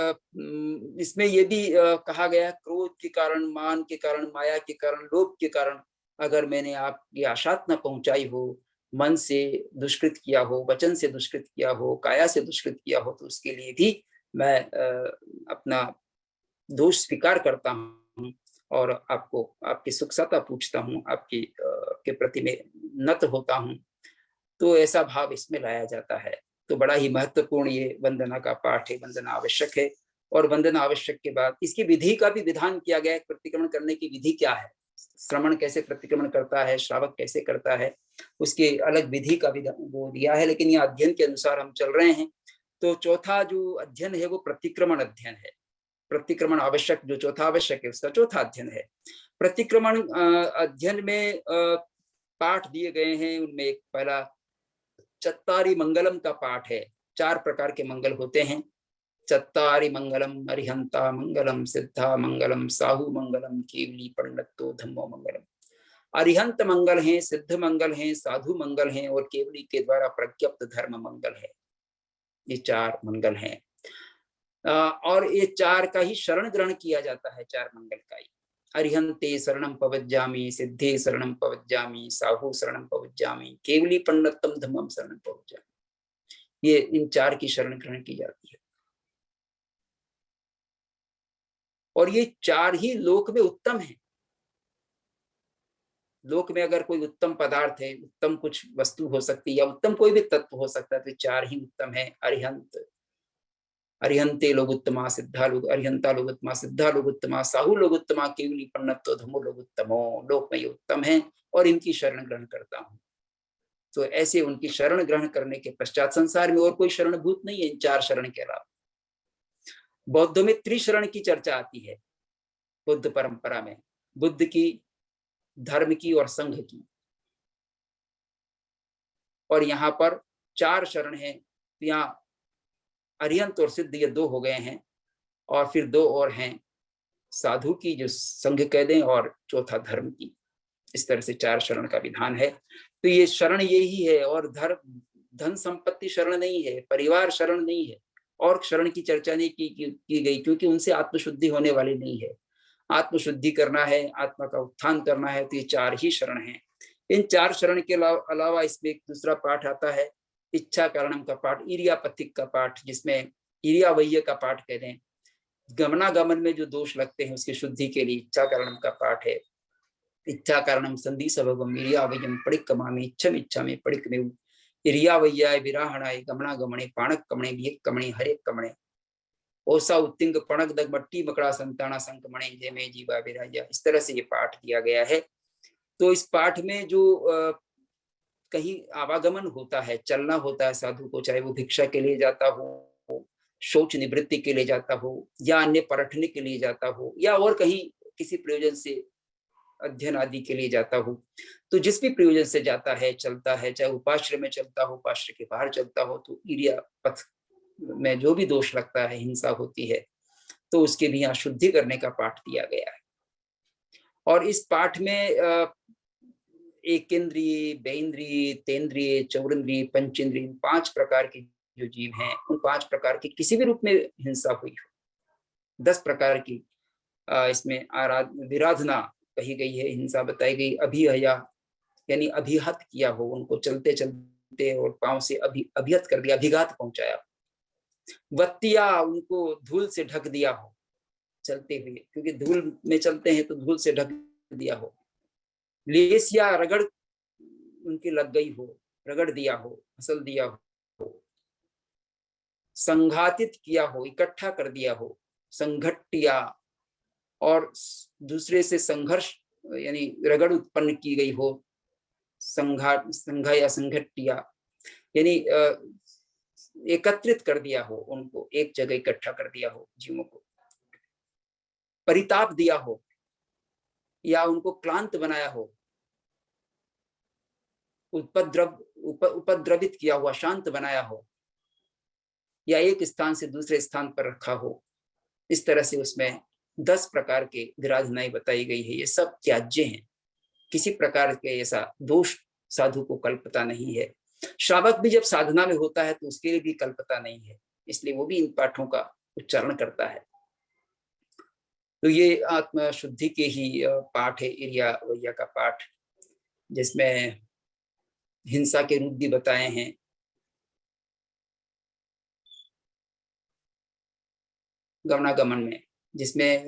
इसमें ये भी कहा गया, क्रोध के कारण, मान के कारण, माया के कारण, लोभ के कारण अगर मैंने आपकी आशात न पहुंचाई हो, मन से दुष्कृत किया हो, वचन से दुष्कृत किया हो, काया से दुष्कृत किया हो, तो उसके लिए भी मैं अपना दोष स्वीकार करता हूँ और आपको आपकी सुखसता पूछता हूँ, आपकी के प्रति में नत होता हूँ। तो ऐसा भाव इसमें लाया जाता है। तो बड़ा ही महत्वपूर्ण ये वंदना का पाठ है। वंदना आवश्यक है, और वंदना आवश्यक के बाद इसकी विधि का भी विधान किया गया है। प्रतिक्रमण करने की विधि क्या है, श्रवण कैसे प्रतिक्रमण करता है, श्रावक कैसे करता है, उसके अलग विधि का वो दिया है। लेकिन यह अध्ययन के अनुसार हम चल रहे हैं। तो चौथा जो अध्ययन है वो प्रतिक्रमण अध्ययन है। प्रतिक्रमण आवश्यक जो चौथा आवश्यक है उसका चौथा अध्ययन है। प्रतिक्रमण अध्ययन में पाठ दिए गए हैं। उनमें एक पहला चत्तारी मंगलम का पाठ है। 4 प्रकार के मंगल होते हैं। चत्तारी मंगलम, अरिहंता मंगलम, सिद्धा मंगलम, साहू मंगलम, केवली पंडितो धम्मो मंगलम। अरिहंत मंगल हैं, सिद्ध मंगल हैं, साधु मंगल हैं, और केवली के द्वारा प्रज्ञप्त धर्म मंगल है। ये 4 मंगल हैं। और ये 4 का ही शरण ग्रहण किया जाता है। 4 मंगल का ही। अरिहंते शरणम पवज्जामि, सिद्धे शरणम पवज्जामि, साहू शरणम पवज्जामि, केवली पंडितम धम्मम शरणम पवज्जामि। ये इन 4 की शरण ग्रहण की जाती है। और ये 4 ही लोक में उत्तम है। लोक में अगर कोई उत्तम पदार्थ है, उत्तम कुछ वस्तु हो सकती है, या उत्तम कोई भी तत्व हो सकता है, तो 4 ही उत्तम है। अरिहंत, अरिहंते लोगुत्तमा, सिद्धा लोग, अरिहंता लोगुत्तमा, सिद्धा लोगुत्तमा, साहू लोगुत्तमा, केवली पंडितो धम्मो लोगुत्तमो। लोक में ये उत्तम है और इनकी शरण ग्रहण करता हूँ। तो ऐसे उनकी शरण ग्रहण करने के पश्चात संसार में और कोई शरणभूत नहीं है इन 4 शरण के अलावा। बौद्धों में त्रिशरण की चर्चा आती है। बुद्ध परंपरा में बुद्ध की, धर्म की और संघ की। और यहाँ पर 4 शरण है। यहाँ अरिहंत और सिद्ध ये 2 हो गए हैं, और फिर 2 और हैं, साधु की जो संघ कह दें, और चौथा धर्म की। इस तरह से 4 शरण का विधान है। तो ये शरण यही है। और धर्म, धन संपत्ति शरण नहीं है, परिवार शरण नहीं है, और शरण की चर्चा नहीं की गई, क्योंकि उनसे आत्मशुद्धि होने वाली नहीं है। आत्मशुद्धि करना है, आत्मा का उत्थान करना है, तो ये 4 ही शरण हैं। इन 4 शरण के अलावा इसमें एक दूसरा पाठ आता है, इच्छा कारणम का पाठ, इरियापथिक का पाठ, जिसमें इरियावह्य का पाठ कह दें। गमनागमन में जो दोष लगते हैं उसकी शुद्धि के लिए इच्छा कारणम का पाठ है। इच्छा कारणम संधि सबगम इरियावह्यम पड़िक्कमामि इच्छम इच्छामि पड़िक्कमेव इरियावह्याय विराहणाय गमनागमने पाणक कमणे विहेक कमणे हरेक कमणे ओसा उत्तिंग पणक दग मट्टी मकड़ा संताना संकमणे जय में जीवा विराजा। इस तरह से ये पाठ दिया गया है। तो इस पाठ में जो कहीं आवागमन होता है, चलना होता है साधु को, चाहे वो भिक्षा के लिए जाता हो, शौच निवृत्ति के लिए जाता हो, या अन्य परखने के लिए जाता हो, या और कहीं किसी प्रयोजन से अध्ययन आदि के लिए जाता हो, तो जिस भी प्रयोजन से जाता है, चलता है, चाहे उपाश्रय में चलता हो, उपाश्रय के बाहर चलता हो, तो इरिया पथ में जो भी दोष लगता है, हिंसा होती है, तो उसके भी यहाँ शुद्धि करने का पाठ दिया गया है। और इस पाठ में एक इंद्रिय, बेंद्रिय, तेंद्रिय, चौरिंद्रिय, पंचेंद्रिय, 5 प्रकार के जो जीव हैं, उन 5 प्रकार की किसी भी रूप में हिंसा हुई हो, 10 प्रकार की इसमें विराधना कही गई है, हिंसा बताई गई। अभिहया यानी अभिहत किया हो, उनको चलते चलते और पांव से अभिहत कर दिया, अभिघात पहुंचाया। वत्तिया, उनको धूल से ढक दिया हो चलते हुए, क्योंकि धूल में चलते हैं तो धूल से ढक दिया हो। लेसिया, रगड़ उनकी लग गई हो, रगड़ दिया हो, फसल दिया हो। संघातित किया हो, इकट्ठा कर दिया हो। संघट्टिया, और दूसरे से संघर्ष यानी रगड़ उत्पन्न की गई हो। संघा या संघट्टिया यानी एकत्रित कर दिया हो, उनको एक जगह इकट्ठा कर दिया हो, जीवों को। परिताप दिया हो, या उनको क्लांत बनाया हो, उपद्रवित किया हुआ, शांत बनाया हो, या एक स्थान से दूसरे स्थान पर रखा हो। इस तरह से उसमें 10 प्रकार के विराधनाएं बताई गई है। ये सब त्याज्य हैं, किसी प्रकार के ऐसा दोष साधु को कल्पता नहीं है। श्रावक भी जब साधना में होता है तो उसके लिए भी कल्पता नहीं है, इसलिए वो भी इन पाठों का उच्चारण करता है। तो ये आत्म शुद्धि के ही पाठ है, इरिया वैया का पाठ, जिसमें हिंसा के रूप भी बताए हैं। गमनागमन में, जिसमें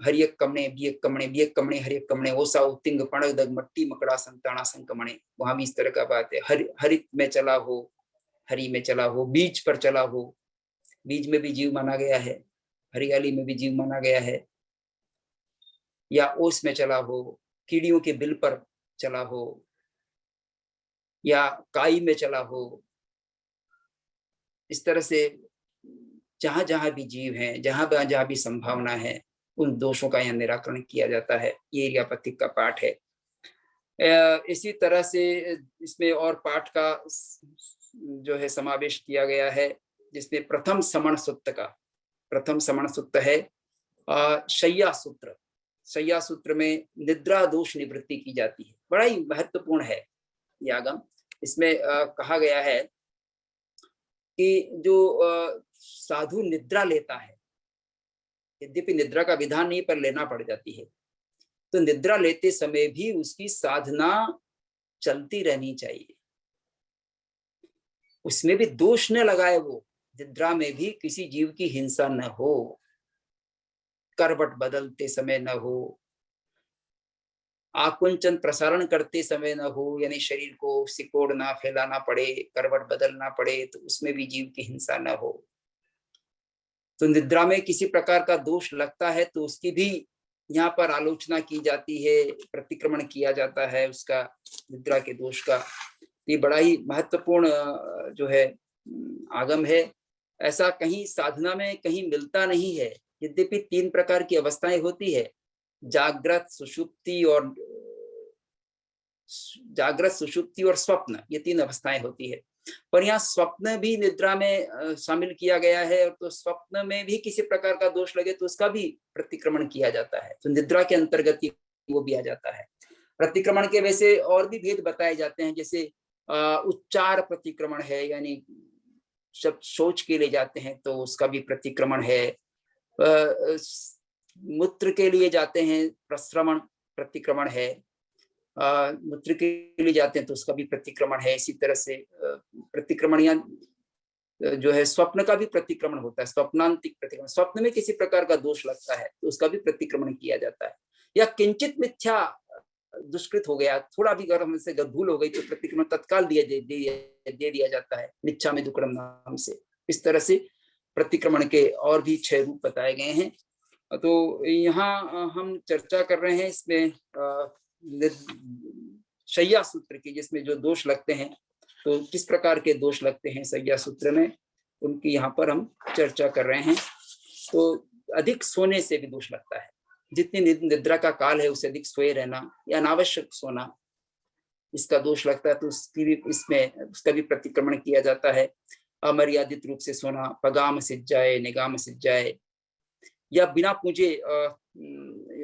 हरियक कमणे बियक कमणे बियक कमणे हरियक कमणे ओसा उत्तिंग पणग दग मट्टी मकड़ा संताना संकमणे, वहां भी इस तरह का बात है। हरित में चला हो, हरि में चला हो, बीज पर चला हो, बीज में भी जीव माना गया है, हरियाली में भी जीव माना गया है। या ओस में चला हो, कीड़ियों के बिल पर चला हो, या काई में चला हो। इस तरह से जहां जहां भी जीव हैं, जहां जहां भी संभावना है, उन दोषों का यहाँ निराकरण किया जाता है। ये इरियापतिक का पाठ है। इसी तरह से इसमें और पाठ का जो है समावेश किया गया है, जिसमें प्रथम समण सूक्त है शय्या सूत्र। शय्या सूत्र में निद्रा दोष निवृत्ति की जाती है, बड़ा ही महत्वपूर्ण है यह आगम। इसमें कहा गया है कि जो साधु निद्रा लेता है, यद्यपि निद्रा का विधान नहीं पर लेना पड़ जाती है, तो निद्रा लेते समय भी उसकी साधना चलती रहनी चाहिए, उसमें भी दोष न लगाए। वो निद्रा में भी किसी जीव की हिंसा न हो, करवट बदलते समय न हो, आकुंचन प्रसारण करते समय न हो, यानी शरीर को सिकोड़ना फैलाना पड़े, करवट बदलना पड़े, तो उसमें भी जीव की हिंसा न हो। तो निद्रा में किसी प्रकार का दोष लगता है तो उसकी भी यहाँ पर आलोचना की जाती है, प्रतिक्रमण किया जाता है उसका, निद्रा के दोष का। ये बड़ा ही महत्वपूर्ण जो है आगम है। ऐसा कहीं साधना में कहीं मिलता नहीं है। यद्यपि 3 प्रकार की अवस्थाएं होती है, जागृत सुषुप्ति और स्वप्न, ये 3 अवस्थाएं होती है। पर यहाँ स्वप्न भी निद्रा में शामिल किया गया है, तो स्वप्न में भी किसी प्रकार का दोष लगे तो उसका भी प्रतिक्रमण किया जाता है, तो निद्रा के अंतर्गत वो भी आ जाता है। प्रतिक्रमण के वैसे और भी भेद बताए जाते हैं, जैसे उच्चार प्रतिक्रमण है, यानी जब सोच के लिए जाते हैं तो उसका भी प्रतिक्रमण है। मूत्र के लिए जाते हैं, प्रश्रवण प्रतिक्रमण है। मूत्र के लिए जाते हैं तो उसका भी प्रतिक्रमण है। इसी तरह से प्रतिक्रमण या जो है स्वप्न का भी प्रतिक्रमण होता है, स्वप्नांतिक प्रतिक्रमण। स्वप्न में किसी प्रकार का दोष लगता है तो उसका भी प्रतिक्रमण किया जाता है। या किंचित मिथ्या दुष्कृत हो गया, थोड़ा भी अगर हमसे भूल हो गई तो प्रतिक्रमण तत्काल दे दिया जाता है, निच्छा में दुक्कड़म नाम से। इस तरह से प्रतिक्रमण के और भी 6 रूप बताए गए हैं। तो यहाँ हम चर्चा कर रहे हैं इसमें शय्या सूत्र की, जिसमें जो दोष लगते हैं, तो किस प्रकार के दोष लगते हैं शय्या सूत्र में, उनकी यहाँ पर हम चर्चा कर रहे हैं। तो अधिक सोने से भी दोष लगता है, जितनी निद्रा का काल है उससे अधिक सोए रहना या अनावश्यक सोना, इसका दोष लगता है, तो उसकी भी इसमें उसका भी प्रतिक्रमण किया जाता है। अमर्यादित रूप से सोना, पगाम सिज जाए, निगाम सिज जाए, या बिना पूजे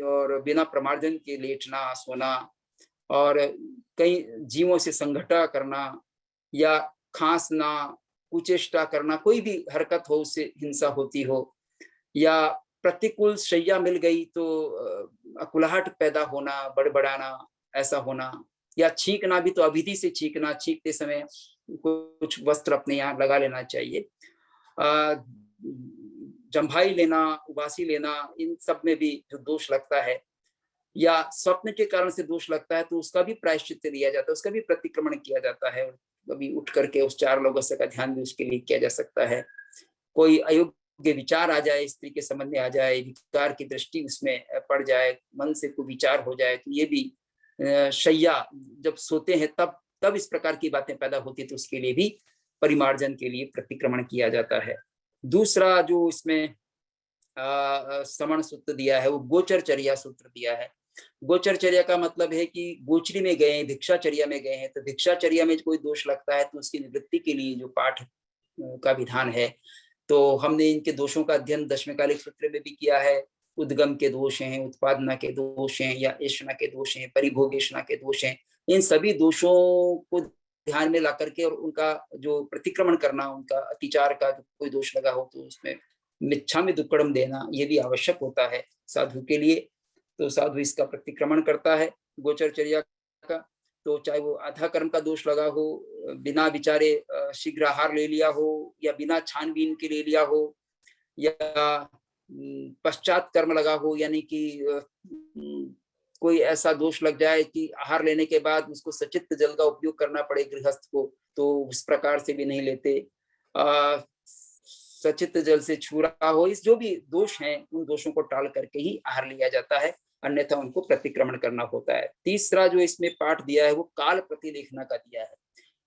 और बिना प्रमार्जन के लेटना सोना, और कई जीवों से संघटा करना, या खांसना, कुचेष्टा करना, कोई भी हरकत हो उससे हिंसा होती हो, या प्रतिकूल शैया मिल गई तो अकुलाहट पैदा होना, बड़बड़ाना ऐसा होना, या छींकना भी तो अविधि से छींकना, छींकते समय कुछ वस्त्र अपने यहाँ लगा लेना चाहिए। जम्भाई लेना, उबासी लेना, इन सब में भी जो दोष लगता है, या स्वप्न के कारण से दोष लगता है तो उसका भी प्रायश्चित लिया जाता है, उसका भी प्रतिक्रमण किया जाता है। कभी उठ करके उस 4 लोगों से का ध्यान भी उसके लिए किया जा सकता है। कोई अयोग्य विचार आ जाए, स्त्री के संबंध में आ जाए, विकार की दृष्टि उसमें पड़ जाए, मन से कोई विचार हो जाए, तो ये भी शैया जब सोते हैं तब इस प्रकार की बातें पैदा होती है, तो उसके लिए भी परिमार्जन के लिए प्रतिक्रमण किया जाता है। दूसरा जो इसमें समण सूत्र दिया है वो गोचरचर्या सूत्र दिया है। गोचरचर्या का मतलब है कि गोचरी में गए हैं, भिक्षाचर्या में गए हैं, तो भिक्षाचर्या में कोई दोष लगता है तो उसकी निवृत्ति के लिए जो पाठ का विधान है, तो हमने इनके दोषों का अध्ययन दशमकालिक सूत्र में भी किया है। उद्गम के दोष हैं, उत्पादना के दोष हैं, या ऐषणा के दोष हैं, परिभोगेषणा के दोष हैं। इन सभी दोषों को ध्यान में ला करके और उनका जो प्रतिक्रमण करना, उनका अतिचार का कोई दोष लगा हो तो उसमें मिच्छामि दुक्कड़म देना, ये भी आवश्यक होता है साधु के लिए। तो साधु इसका प्रतिक्रमण करता है गोचरचर्या का। तो चाहे वो आधा कर्म का दोष लगा हो, बिना विचारे शीघ्र आहार ले लिया हो, या बिना छानबीन के ले लिया हो, या पश्चात कर्म लगा हो, यानी कि कोई ऐसा दोष लग जाए कि आहार लेने के बाद उसको सचित्त जल का उपयोग करना पड़े गृहस्थ को, तो उस प्रकार से भी नहीं लेते। सचित्त जल से छूरा हो, इस जो भी दोष हैं उन दोषों को टाल करके ही आहार लिया जाता है, अन्यथा उनको प्रतिक्रमण करना होता है। तीसरा जो इसमें पाठ दिया है वो काल प्रतिलेखना का दिया है।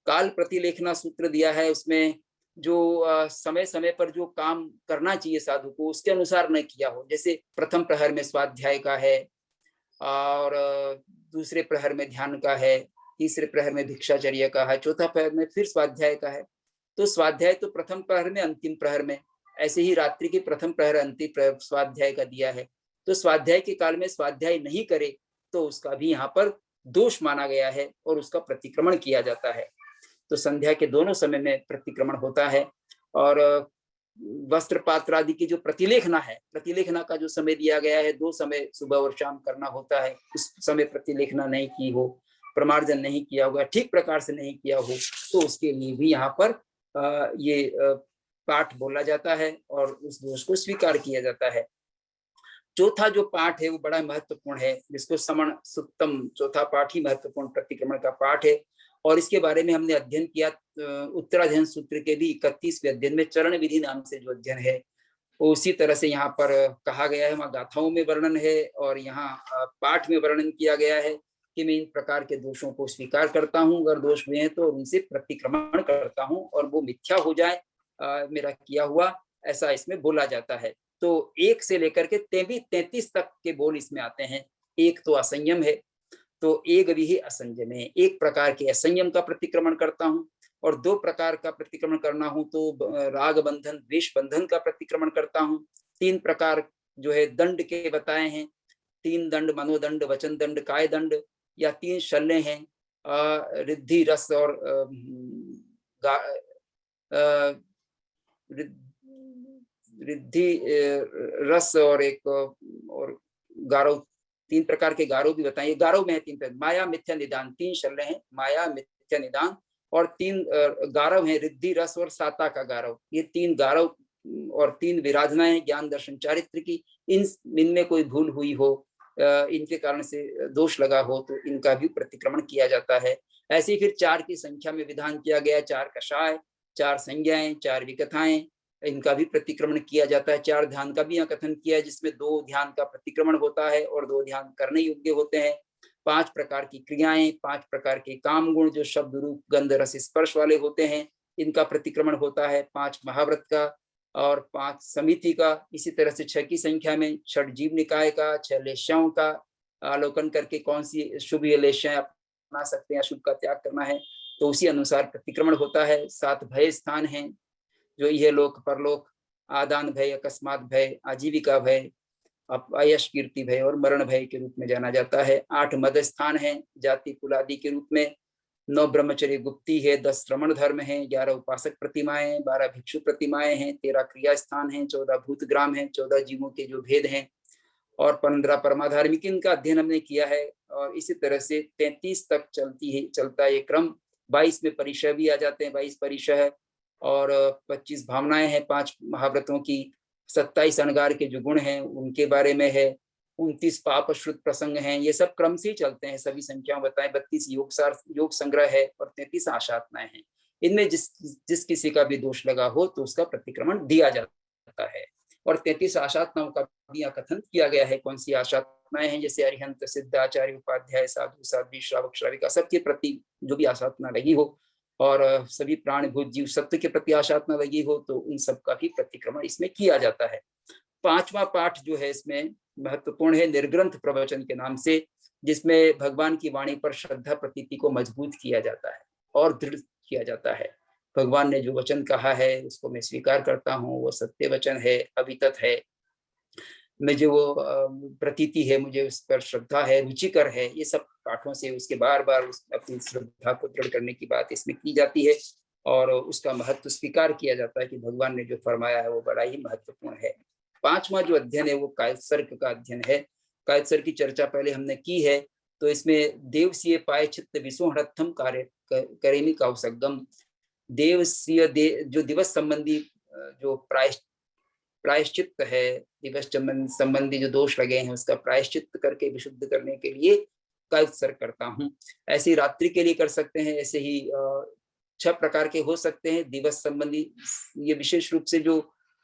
काल प्रतिलेखना सूत्र दिया है, उसमें जो समय समय पर जो काम करना चाहिए साधु को उसके अनुसार न किया हो। जैसे प्रथम प्रहर में स्वाध्याय का है, और दूसरे प्रहर में ध्यान का है, तीसरे प्रहर में भिक्षाचर्या का है, चौथा प्रहर में फिर स्वाध्याय का है। तो स्वाध्याय तो प्रथम प्रहर में, अंतिम प्रहर में, ऐसे ही रात्रि के प्रथम प्रहर अंतिम प्रहर स्वाध्याय का दिया है। तो स्वाध्याय के काल में स्वाध्याय नहीं करे तो उसका भी यहाँ पर दोष माना गया है और उसका प्रतिक्रमण किया जाता है। तो संध्या के दोनों समय में प्रतिक्रमण होता है। और वस्त्र पात्र आदि की जो प्रतिलेखना है, प्रतिलेखना का जो समय दिया गया है, 2 समय सुबह और शाम करना होता है। उस समय प्रतिलेखना नहीं की हो, प्रमार्जन नहीं किया होगा, ठीक प्रकार से नहीं किया हो, तो उसके लिए भी यहाँ पर ये पाठ बोला जाता है और उस दोष को स्वीकार किया जाता है। चौथा जो पाठ है वो बड़ा महत्वपूर्ण है, जिसको समण सुत्तम, चौथा पाठ ही महत्वपूर्ण प्रतिक्रमण का पाठ है। और इसके बारे में हमने अध्ययन किया उत्तराध्ययन सूत्र के भी 31वें अध्ययन में, चरण विधि नाम से जो अध्ययन है वो उसी तरह से यहाँ पर कहा गया है। वहाँ गाथाओं में वर्णन है और यहाँ पाठ में वर्णन किया गया है कि मैं इन प्रकार के दोषों को स्वीकार करता हूँ, अगर दोष हुए हैं तो उनसे प्रतिक्रमण करता हूँ, और वो मिथ्या हो जाए मेरा किया हुआ, ऐसा इसमें बोला जाता है। तो 1 से लेकर के 33 तक के बोल इसमें आते हैं। एक तो असंयम है, तो एक भी है असंयम है। एक प्रकार के असंयम का प्रतिक्रमण करता हूँ, और 2 प्रकार का प्रतिक्रमण करना हूँ तो राग बंधन द्वेष बंधन का प्रतिक्रमण करता हूँ। 3 प्रकार जो है दंड के बताए हैं, 3 दंड, मनोदंड, वचन दंड, काय दंड, या 3 शल्य हैं, रिद्धि रस और रिद्धि रस और एक और गारव, 3 प्रकार के गारव भी बताइए। गारव में है 3 प्रकार, माया मिथ्या निदान, 3 शल्य हैं, माया मिथ्या निदान, और 3 गारव हैं, रिद्धि रस और साता का गारव। ये 3 गारव और 3 विराधनाएं ज्ञान दर्शन चारित्र की, इनमें कोई भूल हुई हो, इनके कारण से दोष लगा हो, तो इनका भी प्रतिक्रमण किया जाता है। ऐसे ही फिर 4 की संख्या में विधान किया गया, 4 कषाय, 4 संज्ञाएं, 4 विकथाएं, इनका भी प्रतिक्रमण किया जाता है। 4 ध्यान का भी यहाँ कथन किया है, जिसमें 2 ध्यान का प्रतिक्रमण होता है और 2 ध्यान करने योग्य होते हैं। 5 प्रकार की क्रियाएं, 5 प्रकार के काम गुण जो शब्द रूप गंध रस स्पर्श वाले होते हैं, इनका प्रतिक्रमण होता है। 5 महाव्रत का और 5 समिति का। इसी तरह से 6 की संख्या में 6 जीव निकाय का, 6 लेश्याओं का अवलोकन करके कौन सी शुभ लेश्याएं अपना सकते हैं, अशुभ का त्याग करना है, तो उसी अनुसार प्रतिक्रमण होता है। 7 भय स्थान हैं, जो यह लोक परलोक, आदान भय, अकस्मात भय, आजीविका भय, अपयश कीर्ति भय और मरण भय के रूप में जाना जाता है। 8 मद स्थान है, जाति कुल आदि के रूप में। 9 ब्रह्मचर्य गुप्ती है, 10 श्रमण धर्म है, 11 उपासक प्रतिमाएं, 12 भिक्षु प्रतिमाएं हैं, 13 क्रिया स्थान है, 14 भूतग्राम है, 14 जीवों के जो भेद हैं, और 15 परमाधार्मिक, इनका अध्ययन हमने किया है। और इसी तरह से 33 तक चलता है ये क्रम। 22 में परिचय भी आ जाते हैं, 22 परिचय है, और 25 भावनाएं हैं 5 महाव्रतों की। 27 अणगार के जो गुण हैं उनके बारे में है। 29 पाप श्रुत प्रसंग हैं। ये सब क्रम से ही चलते हैं, सभी संख्याओं बताएं। 32 योग संग्रह है और 33 आशात्माएं हैं। इनमें जिस किसी का भी दोष लगा हो तो उसका प्रतिक्रमण दिया जाता है। और 33 आशात्माओं का भी कथन किया गया है। कौन सी आशात्माएं हैं, जैसे अरिहंत, सिद्धाचार्य, उपाध्याय, साधु, साध्वी, श्रावक, श्राविका, सबके प्रति जो भी आशात्मा लगी हो, और सभी प्राणभूत जीव सत्य के प्रति आशात्मा लगी हो, तो उन सब का भी प्रतिक्रमण इसमें किया जाता है। 5वां पाठ जो है इसमें महत्वपूर्ण है निर्ग्रंथ प्रवचन के नाम से, जिसमें भगवान की वाणी पर श्रद्धा प्रतीति को मजबूत किया जाता है और दृढ़ किया जाता है। भगवान ने जो वचन कहा है उसको मैं स्वीकार करता हूँ, वो सत्य वचन है, अवितत है, मुझे वो प्रतीति है, मुझे उस पर श्रद्धा है, रुचिकर है। ये सब पाठों से उसके बार बार अपनी श्रद्धा को दृढ़ करने की बात इसमें की जाती है और उसका महत्व स्वीकार किया जाता है कि भगवान ने जो फरमाया है वो बड़ा ही महत्वपूर्ण है। पांचवा जो अध्ययन है वो कायत्सर्ग का अध्ययन है। कायत्सर्ग की चर्चा पहले हमने की है, तो इसमें देवसीय पायचित्त विसोहरथम कार्य करेमी कौसगम, देवसीय जो दिवस संबंधी जो प्रायश्चित्त है, दिवस संबंधी जो दोष लगे हैं उसका प्रायश्चित्त करके विशुद्ध करने के लिए कायत्सर्ग करता हूँ। ऐसे ही रात्रि के लिए कर सकते हैं, ऐसे ही 6 प्रकार के हो सकते हैं दिवस संबंधी। ये विशेष रूप से जो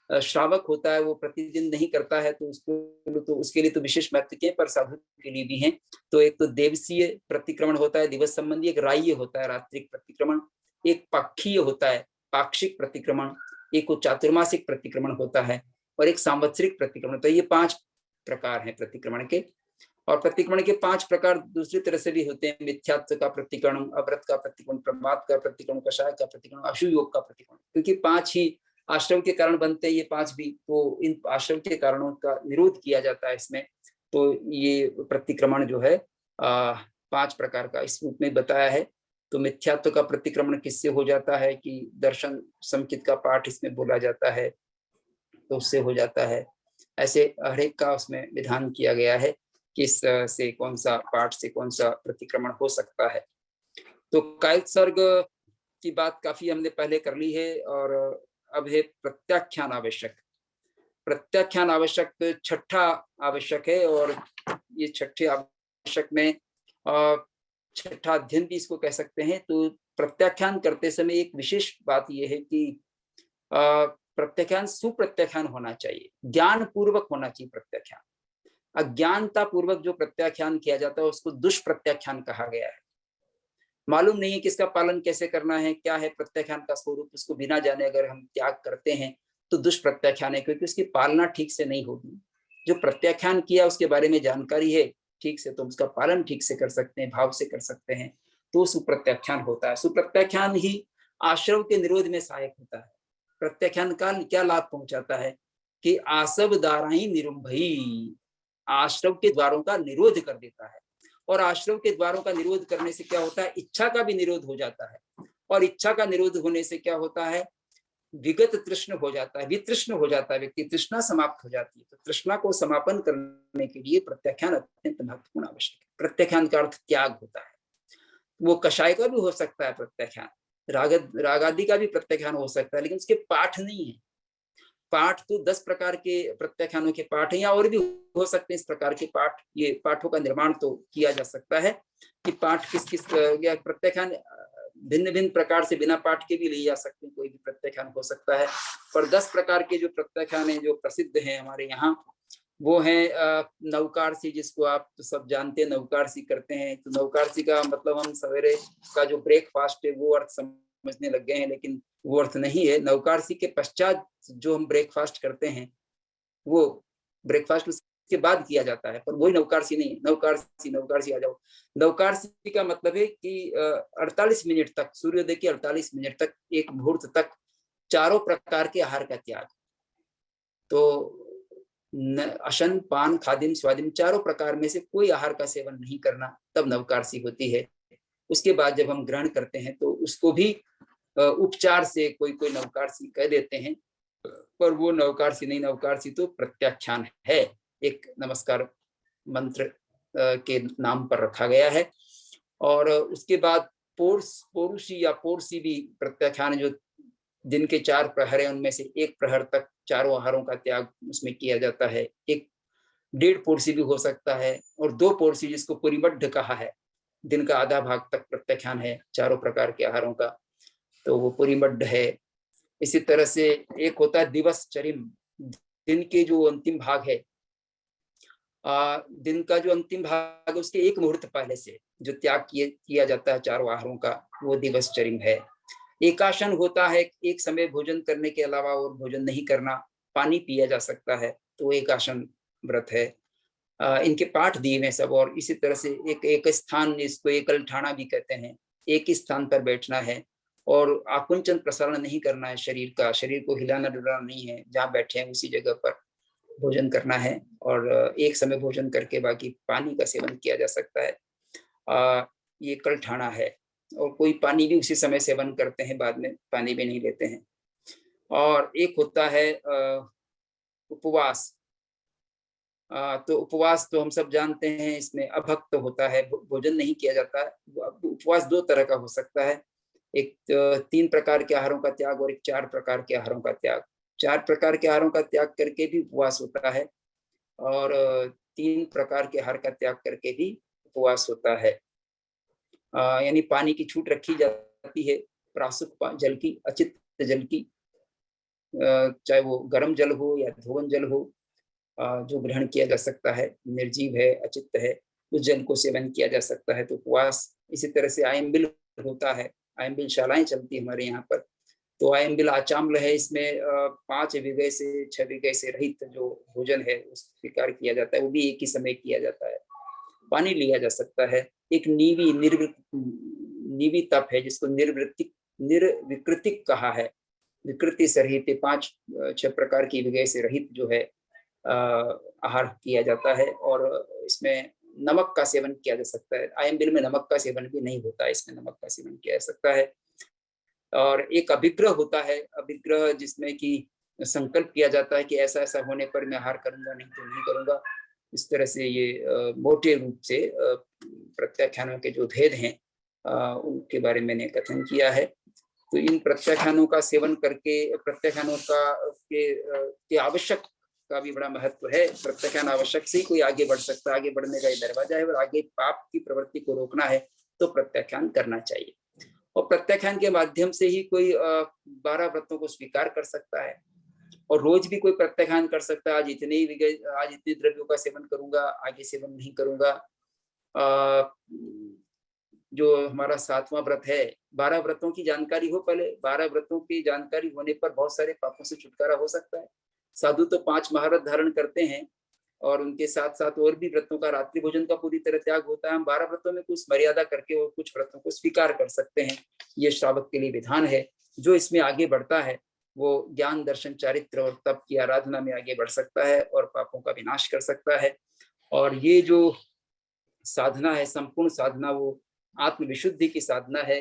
श्रावक होता है वो प्रतिदिन नहीं करता है, तो उसके लिए तो विशेष महत्व के, पर साधु के लिए भी हैं। तो एक तो देवसीय प्रतिक्रमण होता है दिवस संबंधी, एक राह्य होता है रात्रिक प्रतिक्रमण, एक पाक्षीय होता है पाक्षिक प्रतिक्रमण, एक को चातुर्मासिक प्रतिक्रमण होता है और एक सांवत्सरिक प्रतिक्रमण। तो ये 5 प्रकार हैं प्रतिक्रमण के। और प्रतिक्रमण के 5 प्रकार दूसरी तरह से भी होते हैं, मिथ्यात्व का प्रतिक्रमण, अव्रत का प्रतिक्रमण, प्रमाद का प्रतिक्रमण, कषाय का प्रतिक्रमण, अशुयोग का प्रतिक्रमण। क्योंकि 5 ही आश्रम के कारण बनते हैं ये 5 भी, तो इन आश्रम के कारणों का निरोध किया जाता है इसमें। तो ये प्रतिक्रमण जो है 5 प्रकार का इस रूप में बताया है। तो मिथ्यात्व का प्रतिक्रमण किससे हो जाता है कि दर्शन संकित का पाठ इसमें बोला जाता है तो उससे हो जाता है। ऐसे हर एक का उसमें विधान किया गया है किस से कौन सा पाठ से कौन सा प्रतिक्रमण हो सकता है। तो कायत्सर्ग की बात काफी हमने पहले कर ली है और अब है प्रत्याख्यान आवश्यक। प्रत्याख्यान आवश्यक छठा आवश्यक है और ये छठे आवश्यक में छठा अध्ययन भी इसको कह सकते हैं। तो प्रत्याख्यान करते समय एक विशेष बात यह है कि प्रत्याख्यान सुप्रत्याख्यान होना चाहिए, ज्ञान पूर्वक होना चाहिए प्रत्याख्यान। अज्ञानता पूर्वक जो प्रत्याख्यान किया जाता है उसको दुष्प्रत्याख्यान कहा गया है। मालूम नहीं है कि इसका पालन कैसे करना है, क्या है प्रत्याख्यान का स्वरूप, उसको बिना जाने अगर हम त्याग करते हैं तो दुष्प्रत्याख्यान है, क्योंकि उसकी पालना ठीक से नहीं होगी। जो प्रत्याख्यान किया उसके बारे में जानकारी है ठीक से, तो उसका पालन ठीक से कर सकते हैं, भाव से कर सकते हैं, तो सुप्रत्याख्यान होता है। सुप्रत्याख्यान ही आश्रव के निरोध में सहायक होता है। प्रत्याख्यान का क्या लाभ पहुंचाता है कि आसव द्वाराई निरुंभई, आश्रव के द्वारों का निरोध कर देता है। और आश्रव के द्वारों का निरोध करने से क्या होता है, इच्छा का भी निरोध हो जाता है। और इच्छा का निरोध होने से क्या होता है, विगत तृष्ण हो जाता है, वितृष्ण हो जाता है, व्यक्ति तृष्णा समाप्त हो जाती है। तो तृष्णा को समापन करने के लिए प्रत्याख्यान अत्यंत महत्वपूर्ण आवश्यक है। प्रत्याख्यान का अर्थ त्याग होता है। वो कषाय का भी हो सकता है प्रत्याख्यान, रागादि का भी प्रत्याख्यान हो सकता है, लेकिन उसके पाठ नहीं है। पाठ तो 10 प्रकार के प्रत्याख्यानों के पाठ हैं, या और भी हो सकते हैं इस प्रकार के पाठ। ये पाठों का निर्माण तो किया जा सकता है कि पाठ किस किस या प्रत्याख्यान भिन्न भिन्न प्रकार से बिना पाठ के भी लिए जा सकते हैं, कोई भी प्रत्याख्यान हो सकता है। पर 10 प्रकार के जो प्रत्याख्यान हैं जो प्रसिद्ध हैं हमारे यहाँ, वो है नवकारसी, जिसको आप तो सब जानते हैं, नवकारसी करते हैं। तो नवकारसी का मतलब हम सवेरे का जो ब्रेकफास्ट है वो अर्थ समझने लग गए हैं, लेकिन वो अर्थ नहीं है। नवकारसी के पश्चात जो हम ब्रेकफास्ट करते हैं वो ब्रेकफास्ट उसके बाद किया जाता है, पर वही नवकारसी नहीं है। नवकारसी आ जाओ। नवकारसी का मतलब है कि 48 मिनट तक, सूर्योदय के 48 मिनट तक, एक मुहूर्त तक 4 प्रकार के आहार का त्याग। तो अशन, पान, खादिम, स्वादिम, 4 प्रकार में से कोई आहार का सेवन नहीं करना, तब नवकारसी होती है। उसके बाद जब हम ग्रहण करते हैं तो उसको भी उपचार से कोई कोई नवकारसी कह देते हैं, पर वो नवकारसी नहीं। नवकारसी तो प्रत्याख्यान है, एक नमस्कार मंत्र के नाम पर रखा गया है। और उसके बाद पौरुषी या पौरुषी भी प्रत्याख्यान, जो दिन के 4 प्रहर हैं उनमें से एक प्रहर तक 4 आहारों का त्याग उसमें किया जाता है। एक 1.5 पौरुषी भी हो सकता है, और 2 पौरुषी जिसको परिमड्ढ कहा है, दिन का आधा भाग तक प्रत्याख्यान है 4 प्रकार के आहारों का, तो वो परिमड्ढ है। इसी तरह से एक होता है दिवसचरिम, दिन के जो अंतिम भाग है, दिन का जो अंतिम भाग है उसके एक मुहूर्त पहले से जो त्याग किया जाता है 4 आहारों का, वो दिवसचरिम है। एकाशन होता है, एक समय भोजन करने के अलावा और भोजन नहीं करना, पानी पिया जा सकता है, तो एकाशन व्रत है। इनके पाठ दिए हुए सब, और इसी तरह से एक एक स्थान, इसको एकल ठाणा भी कहते हैं, एक ही स्थान पर बैठना है और आकुंचन प्रसारण नहीं करना है शरीर का, शरीर को हिलाना डुलाना नहीं है, जहाँ बैठे हैं उसी जगह पर भोजन करना है और एक समय भोजन करके बाकी पानी का सेवन किया जा सकता है। ये एकल ठाणा है, और कोई पानी भी उसी समय सेवन करते हैं, बाद में पानी भी नहीं लेते हैं। और एक होता है उपवास। तो उपवास तो हम सब जानते हैं, इसमें अभक्त होता है, भोजन नहीं किया जाता है। उपवास दो तरह का हो सकता है, एक 3 प्रकार के आहारों का त्याग और एक 4 प्रकार के आहारों का त्याग। 4 प्रकार के आहारों का त्याग करके भी उपवास होता है और 3 प्रकार के आहार का त्याग करके भी उपवास होता है। यानी पानी की छूट रखी जाती है, प्रासुक जल की, अचित्त जल की, चाहे वो गर्म जल हो या धोवन जल हो, जो ग्रहण किया जा सकता है, निर्जीव है, अचित्त है, उस जल को सेवन किया जा सकता है। तो उपवास, इसी तरह से आयम्बिल होता है, आयम्बिल शालाएं चलती है हमारे यहाँ पर। तो आयम्बिल आचाम्ल है, इसमें 5 विगय से 6 विगय से रहित जो भोजन है उस स्वीकार किया जाता है, वो भी एक ही समय किया जाता है। पानी लिया जा सकता है। एक नीवी तप है जिसको निर्विकृतिक कहा है। विकृति से रहित 5-6 प्रकार की विगय से रहित जो है आहार किया जाता है, और इसमें नमक का सेवन किया जा सकता है। आयम्बिल में नमक का सेवन भी नहीं होता है, इसमें नमक का सेवन किया जा सकता है। और एक अभिग्रह होता है, अभिग्रह जिसमें कि संकल्प किया जाता है कि ऐसा ऐसा होने पर मैं आहार करूंगा, नहीं तो नहीं करूंगा। इस तरह से ये मोटे रूप से प्रत्याख्यानों के जो भेद हैं उनके बारे में मैंने कथन किया है। तो इन प्रत्याख्यानों का सेवन करके, प्रत्याख्यानों के आवश्यक का भी बड़ा महत्व है। प्रत्याख्यान आवश्यक से ही कोई आगे बढ़ सकता है, आगे बढ़ने का ये दरवाजा है, और आगे पाप की प्रवृत्ति को रोकना है तो प्रत्याख्यान करना चाहिए। और प्रत्याख्यान के माध्यम से ही कोई 12 व्रतों को स्वीकार कर सकता है, और रोज भी कोई प्रत्याख्यान कर सकता है, आज इतने द्रव्यों का सेवन करूंगा, आगे सेवन नहीं करूंगा। जो हमारा 7वां व्रत है, 12 व्रतों की जानकारी हो पहले, 12 व्रतों की जानकारी होने पर बहुत सारे पापों से छुटकारा हो सकता है। साधु तो 5 महाव्रत धारण करते हैं, और उनके साथ साथ और भी व्रतों का, रात्रि भोजन का पूरी तरह त्याग होता है। हम 12 व्रतों में कुछ मर्यादा करके और कुछ व्रतों को स्वीकार कर सकते हैं, ये श्रावक के लिए विधान है। जो इसमें आगे बढ़ता है वो ज्ञान, दर्शन, चारित्र और तप की आराधना में आगे बढ़ सकता है और पापों का विनाश कर सकता है। और ये जो साधना है, संपूर्ण साधना, वो आत्मविशुद्धि की साधना है,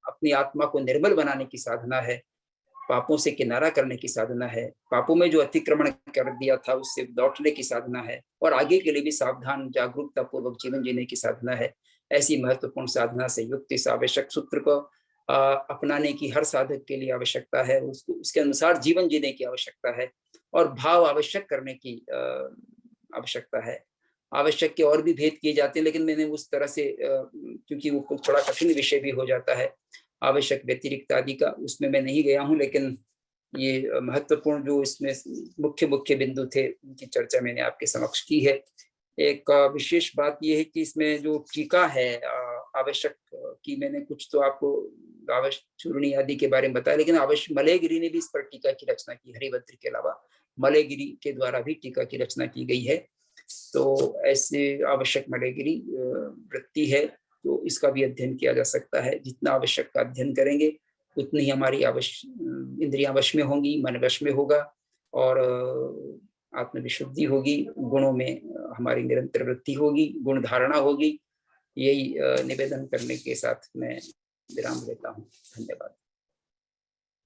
अपनी आत्मा को निर्मल बनाने की साधना है, पापों से किनारा करने की साधना है, पापों में जो अतिक्रमण कर दिया था उससे लौटने की साधना है, और आगे के लिए भी सावधान जागरूकता पूर्वक जीवन जीने की साधना है। ऐसी महत्वपूर्ण साधना से युक्त इस आवश्यक सूत्र को अपनाने की हर साधक के लिए आवश्यकता है, उसके अनुसार जीवन जीने की आवश्यकता है, और भाव आवश्यक करने की आवश्यकता है। आवश्यक के और भी भेद किए जाते हैं, लेकिन मैंने उस तरह से, क्योंकि वो थोड़ा कठिन विषय भी हो जाता है, आवश्यक व्यतिरिक्त आदि का, उसमें मैं नहीं गया हूँ, लेकिन ये महत्वपूर्ण जो इसमें मुख्य बिंदु थे उनकी चर्चा मैंने आपके समक्ष की है। एक विशेष बात यह है कि इसमें जो टीका है आवश्यक की, मैंने कुछ तो आपको चूर्णी आदि के बारे में बताया, लेकिन मलयगिरी ने भी इस पर टीका की रचना की। हरिभद्र के अलावा मलयगिरी के द्वारा भी टीका की रचना की गई है। तो ऐसे आवश्यक मलयगिरी वृत्ति है, तो इसका भी अध्ययन किया जा सकता है। जितना आवश्यक का अध्ययन करेंगे उतनी ही हमारी इंद्रियां वश में होंगी, मन वश में होगा, और आत्मविशुद्धि होगी, गुणों में हमारी निरंतर वृद्धि होगी, गुण धारणा होगी। यही निवेदन करने के साथ मैं विराम लेता हूँ। धन्यवाद।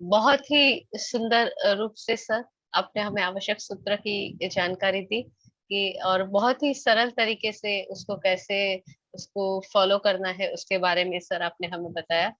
बहुत ही सुंदर रूप से सर आपने हमें आवश्यक सूत्र की जानकारी दी कि, और बहुत ही सरल तरीके से उसको कैसे उसको फॉलो करना है उसके बारे में सर आपने हमें बताया।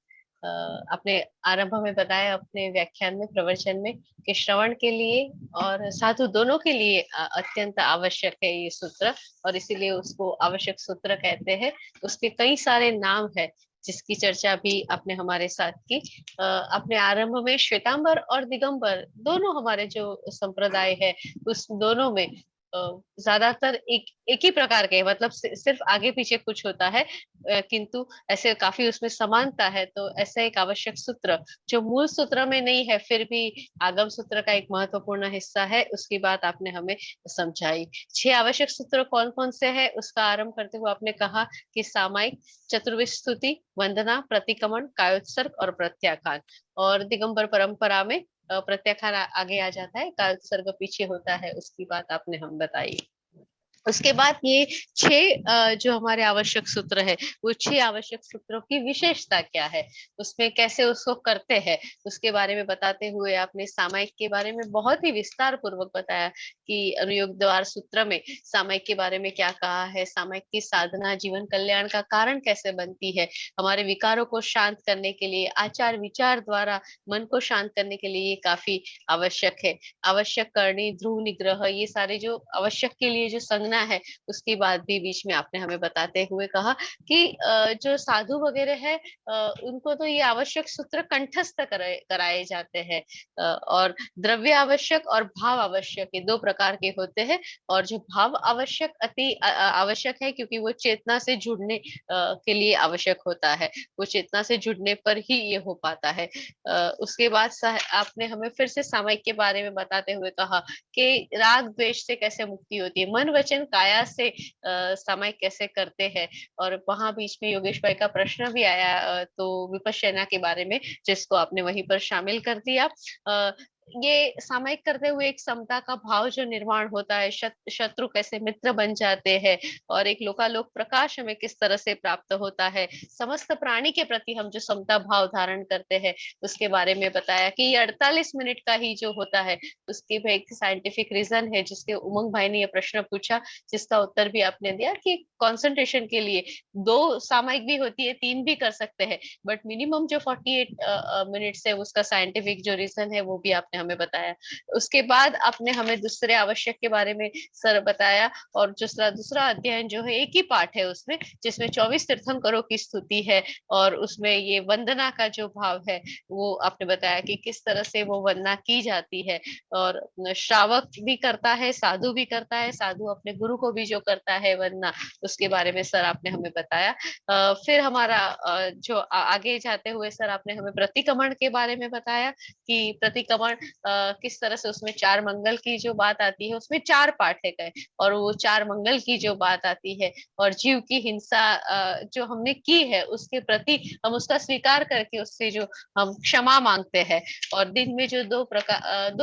आपने आरंभ में बताया अपने व्याख्यान में, प्रवचन में, कि श्रवण के लिए और साधु दोनों के लिए अत्यंत आवश्यक है ये सूत्र, और इसीलिए उसको आवश्यक सूत्र कहते हैं। उसके कई सारे नाम है जिसकी चर्चा भी आपने हमारे साथ की। अपने आरंभ में श्वेतांबर और दिगंबर दोनों हमारे जो संप्रदाय है उस दोनों में ज्यादातर एक ही प्रकार के, मतलब सिर्फ आगे पीछे कुछ होता है, किंतु ऐसे काफी उसमें समानता है। तो ऐसा एक आवश्यक सूत्र जो मूल सूत्र में नहीं है, फिर भी आगम सूत्र का एक महत्वपूर्ण हिस्सा है, उसकी बात आपने हमें समझाई। 6 आवश्यक सूत्र कौन कौन से हैं उसका आरंभ करते हुए आपने कहा कि सामायिक, चतुर्विश स्तुति, वंदना, प्रतिक्रमण, कायोत्सर्ग और प्रत्याख्यान। और दिगंबर परंपरा में प्रत्याख्यान आगे आ जाता है, कायोत्सर्ग पीछे होता है, उसकी बात आपने हम बताई। उसके बाद ये 6 जो हमारे आवश्यक सूत्र है, वो 6 आवश्यक सूत्रों की विशेषता क्या है, उसमें कैसे उसको करते हैं, उसके बारे में बताते हुए आपने सामायिक के बारे में बहुत ही विस्तार पूर्वक बताया कि अनुयोग द्वार सूत्र में सामायिक के बारे में क्या कहा है, सामायिक की साधना जीवन कल्याण का कारण कैसे बनती है, हमारे विकारों को शांत करने के लिए आचार विचार द्वारा मन को शांत करने के लिए ये काफी आवश्यक है। आवश्यक करणी, ध्रुव निग्रह, ये सारे जो आवश्यक के लिए जो संज्ञा है, उसकी बात भी बीच में आपने हमें बताते हुए कहा कि जो साधु वगैरह है, उनको तो ये आवश्यक सूत्र कंठस्थ कराए जाते हैं। और द्रव्य आवश्यक और भाव आवश्यक, ये 2 प्रकार के होते हैं। और जो भाव आवश्यक अति आवश्यक है, क्योंकि वो चेतना से जुड़ने के लिए आवश्यक होता है, वो चेतना से जुड़ने पर ही ये हो पाता है। उसके बाद आपने हमें फिर से सामायिक के बारे में बताते हुए कहा कि राग द्वेष से कैसे मुक्ति होती है, मन वचन काया से सामायिक कैसे करते हैं। और वहां बीच में योगेश भाई का प्रश्न भी आया, तो विपश्यना के बारे में, जिसको आपने वहीं पर शामिल कर दिया। ये सामायिक करते हुए एक समता का भाव जो निर्माण होता है, शत्रु कैसे मित्र बन जाते हैं, और एक लोकालोक प्रकाश हमें किस तरह से प्राप्त होता है, समस्त प्राणी के प्रति हम जो समता भाव धारण करते हैं, उसके बारे में बताया कि ये 48 मिनट का ही जो होता है, उसके भी एक साइंटिफिक रीजन है, जिसके उमंग भाई ने ये प्रश्न पूछा, जिसका उत्तर भी आपने दिया कि कंसंट्रेशन के लिए 2 सामायिक भी होती है, 3 भी कर सकते हैं, बट मिनिमम जो 48 मिनट्स है, उसका साइंटिफिक जो रीजन है वो भी आपने हमें बताया। उसके बाद आपने हमें दूसरे आवश्यक के बारे में सर बताया, और दूसरा दूसरा अध्ययन जो है एक ही पाठ है उसमें, जिसमें 24 तीर्थंकरों की स्तुति है, और उसमें ये वंदना का जो भाव है वो आपने बताया कि किस तरह से वो वंदना की जाती है। और श्रावक भी करता है, साधु भी करता है, साधु अपने गुरु को भी जो करता है वंदना, उसके बारे में सर आपने हमें बताया। फिर हमारा जो आगे जाते हुए सर आपने हमें प्रतिक्रमण के बारे में बताया कि प्रतिक्रमण किस तरह से, उसमें 4 मंगल की जो बात आती है, उसमें 4 पाठ है गए, और वो 4 मंगल की जो बात आती है, और जीव की हिंसा जो हमने की है उसके प्रति हम उसका स्वीकार करके उससे जो हम क्षमा मांगते हैं, और दिन में जो 2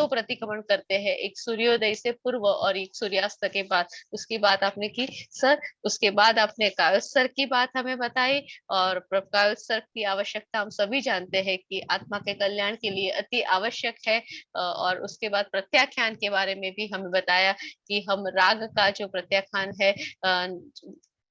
प्रतिक्रमण करते हैं, एक सूर्योदय से पूर्व और एक सूर्यास्त के बाद, उसकी बात आपने की सर। उसके बाद आपने कायोत्सर्ग की बात हमें बताई, और कायोत्सर्ग की आवश्यकता हम सभी जानते हैं कि आत्मा के कल्याण के लिए अति आवश्यक है। और उसके बाद प्रत्याख्यान के बारे में भी हमें बताया कि हम राग का जो प्रत्याख्यान है,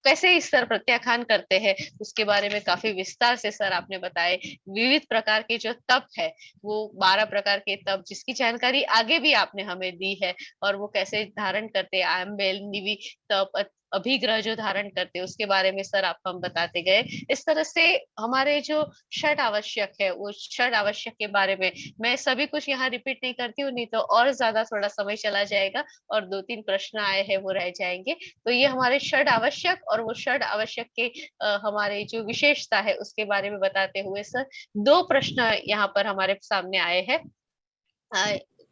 कैसे इस तरह प्रत्याख्यान करते हैं, उसके बारे में काफी विस्तार से सर आपने बताए। विविध प्रकार के जो तप है, वो 12 प्रकार के तप, जिसकी जानकारी आगे भी आपने हमें दी है, और वो कैसे धारण करते हैं, आयम्बेल, निवि तप, अभिग्रह जो धारण करते हैं, उसके बारे में सर आप हम बताते गए। इस तरह से हमारे जो षड आवश्यक है, वो षड आवश्यक के बारे में मैं सभी कुछ यहाँ रिपीट नहीं करती हूँ, नहीं तो और ज्यादा थोड़ा समय चला जाएगा, और 2-3 प्रश्न आए हैं वो रह जाएंगे। तो ये हमारे षड आवश्यक और वो षड आवश्यक के हमारे जो विशेषता है उसके बारे में बताते हुए सर 2 प्रश्न यहाँ पर हमारे सामने आए हैं।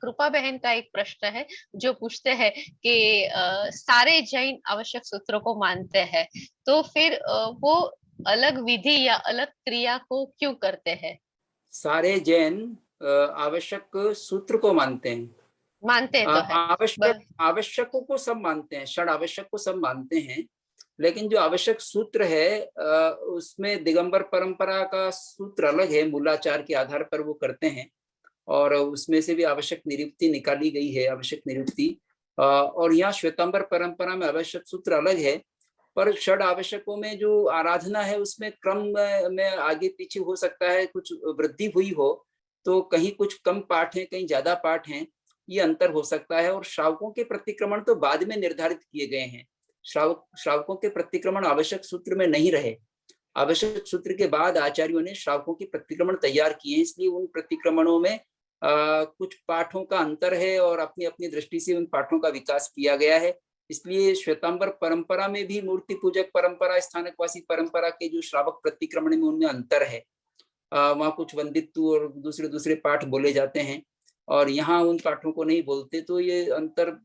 कृपा बहन का एक प्रश्न है, जो पूछते हैं कि सारे जैन आवश्यक सूत्रों को मानते हैं, तो फिर वो अलग विधि या अलग क्रिया को क्यों करते हैं? सारे जैन आवश्यक सूत्र को मानते हैं। मानते तो है। आवश्यकों को सब मानते हैं, षड आवश्यक को सब मानते हैं, लेकिन जो आवश्यक सूत्र है उसमें दिगंबर परंपरा का सूत्र अलग है, मूलाचार के आधार पर वो करते हैं, और उसमें से भी आवश्यक निरुक्ति निकाली गई है, आवश्यक निरुक्ति। और यहाँ श्वेतांबर परंपरा में आवश्यक सूत्र अलग है, पर षड आवश्यकों में जो आराधना है उसमें क्रम में आगे पीछे हो सकता है, कुछ वृद्धि हुई हो, तो कहीं कुछ कम पाठ हैं, कहीं ज्यादा पाठ हैं, ये अंतर हो सकता है। और श्रावकों के प्रतिक्रमण तो बाद में निर्धारित किए गए हैं, श्रावकों के प्रतिक्रमण आवश्यक सूत्र में नहीं रहे। आवश्यक सूत्र के बाद आचार्यों ने श्रावकों के प्रतिक्रमण तैयार किए, इसलिए उन प्रतिक्रमणों में कुछ पाठों का अंतर है और अपनी अपनी दृष्टि से उन पाठों का विकास किया गया है। इसलिए श्वेतांबर परंपरा में भी मूर्ति पूजक परंपरा, स्थानकवासी परंपरा के जो श्रावक प्रतिक्रमण में उनमें अंतर है। वहाँ कुछ वंदित्व और दूसरे दूसरे पाठ बोले जाते हैं और यहाँ उन पाठों को नहीं बोलते। तो ये अंतर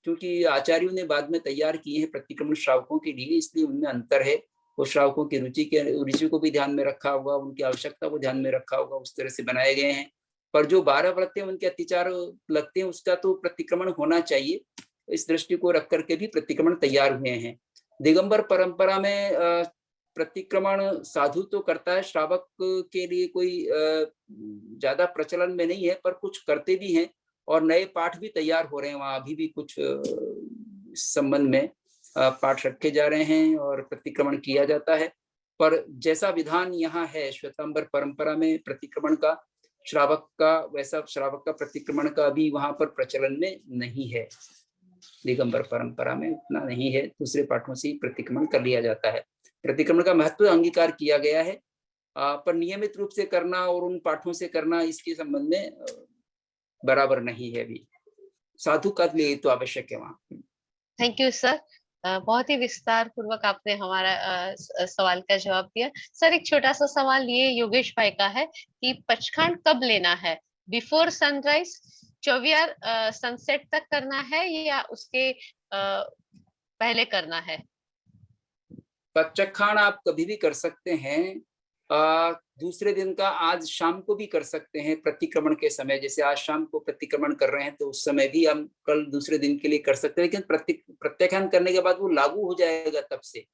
क्योंकि आचार्यों ने बाद में तैयार किए हैं प्रतिक्रमण श्रावकों के लिए, इसलिए उनमें अंतर है। वो श्रावकों की रुचि को भी ध्यान में रखा होगा, उनकी आवश्यकता को ध्यान में रखा होगा, उस तरह से बनाए गए हैं। पर जो 12 व्रत हैं उनके अत्याचार लगते हैं, उसका तो प्रतिक्रमण होना चाहिए। इस दृष्टि को रख करके भी प्रतिक्रमण तैयार हुए हैं। दिगंबर परंपरा में प्रतिक्रमण साधु तो करता है, श्रावक के लिए कोई ज्यादा प्रचलन में नहीं है, पर कुछ करते भी हैं और नए पाठ भी तैयार हो रहे हैं। वहां अभी भी कुछ इस संबंध में पाठ रखे जा रहे हैं और प्रतिक्रमण किया जाता है। पर जैसा विधान यहाँ है श्वेतांबर परंपरा में प्रतिक्रमण का, श्रावक का, वैसा श्रावक का प्रतिक्रमण का अभी वहां पर प्रचलन में नहीं है। दिगंबर परंपरा में उतना नहीं है, दूसरे पाठों से ही प्रतिक्रमण कर लिया जाता है। प्रतिक्रमण का महत्व अंगीकार किया गया है, पर नियमित रूप से करना और उन पाठों से करना इसके संबंध में बराबर नहीं है। अभी साधु का लिए तो आवश्यक है वहाँ। थैंक यू सर, बहुत ही विस्तार पूर्वक आपने हमारा सवाल का जवाब दिया। सर एक छोटा सा सवाल ये योगेश भाई का है कि पचखंड कब लेना है, बिफोर सनराइज, चौवियार सनसेट तक करना है या उसके पहले करना है? पचखान आप कभी भी कर सकते हैं, दूसरे दिन का आज शाम को भी कर सकते हैं प्रतिक्रमण के समय। जैसे आज शाम को प्रतिक्रमण कर रहे हैं तो उस समय भी हम कल दूसरे दिन के लिए कर सकते हैं, लेकिन प्रत्याख्यान करने के बाद वो लागू हो जाएगा तब से।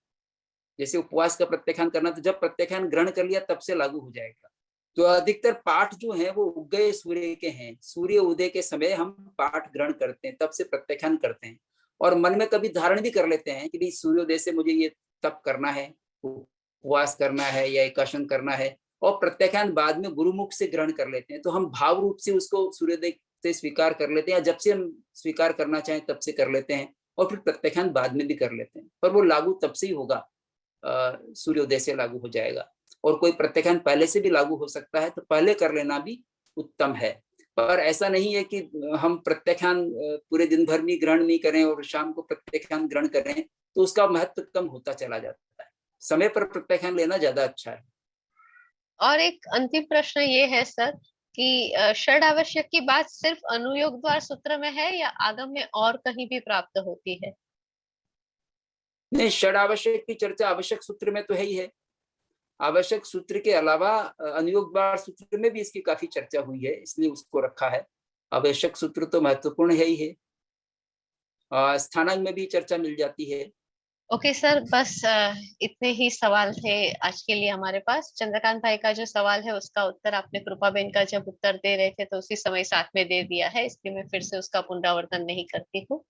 जैसे उपवास का प्रत्याख्यान करना, तो जब प्रत्याख्यान ग्रहण कर लिया तब से लागू हो जाएगा। तो अधिकतर पाठ जो है वो उगए सूर्य के हैं, सूर्य उदय के समय हम पाठ ग्रहण करते हैं, तब से प्रत्याख्यान करते हैं। और मन में कभी धारण भी कर लेते हैं कि भाई सूर्योदय से मुझे ये तप करना है, उपवास करना है या एकाशन करना है, और प्रत्याख्यान बाद में गुरुमुख से ग्रहण कर लेते हैं। तो हम भाव रूप से उसको सूर्योदय से स्वीकार कर लेते हैं, या जब से हम स्वीकार करना चाहें तब से कर लेते हैं, और फिर प्रत्याख्यान बाद में भी कर लेते हैं। पर वो लागू तब से ही होगा, सूर्योदय से लागू हो जाएगा। और कोई प्रत्याख्यान पहले से भी लागू हो सकता है, तो पहले कर लेना भी उत्तम है। पर ऐसा नहीं है कि हम प्रत्याख्यान पूरे दिन भर में ग्रहण नहीं करें और शाम को प्रत्याख्यान ग्रहण करें, तो उसका महत्व कम होता चला जाता है। समय पर प्रत्याख्यान लेना ज्यादा अच्छा है। और एक अंतिम प्रश्न ये है सर कि षड आवश्यक की बात सिर्फ अनुयोग द्वार सूत्र में है या आगम में और कहीं भी प्राप्त होती है? नहीं, षड आवश्यक की चर्चा आवश्यक सूत्र में तो है ही है। आवश्यक सूत्र के अलावा अनुयोग द्वार सूत्र में भी इसकी काफी चर्चा हुई है, इसलिए उसको रखा है। आवश्यक सूत्र तो महत्वपूर्ण है ही है, स्थानांक में भी चर्चा मिल जाती है। ओके सर, बस इतने ही सवाल थे आज के लिए हमारे पास। चंद्रकांत भाई का जो सवाल है उसका उत्तर आपने कृपा बेन का जब उत्तर दे रहे थे तो उसी समय साथ में दे दिया है, इसलिए मैं फिर से उसका पुनरावर्तन नहीं करती हूँ।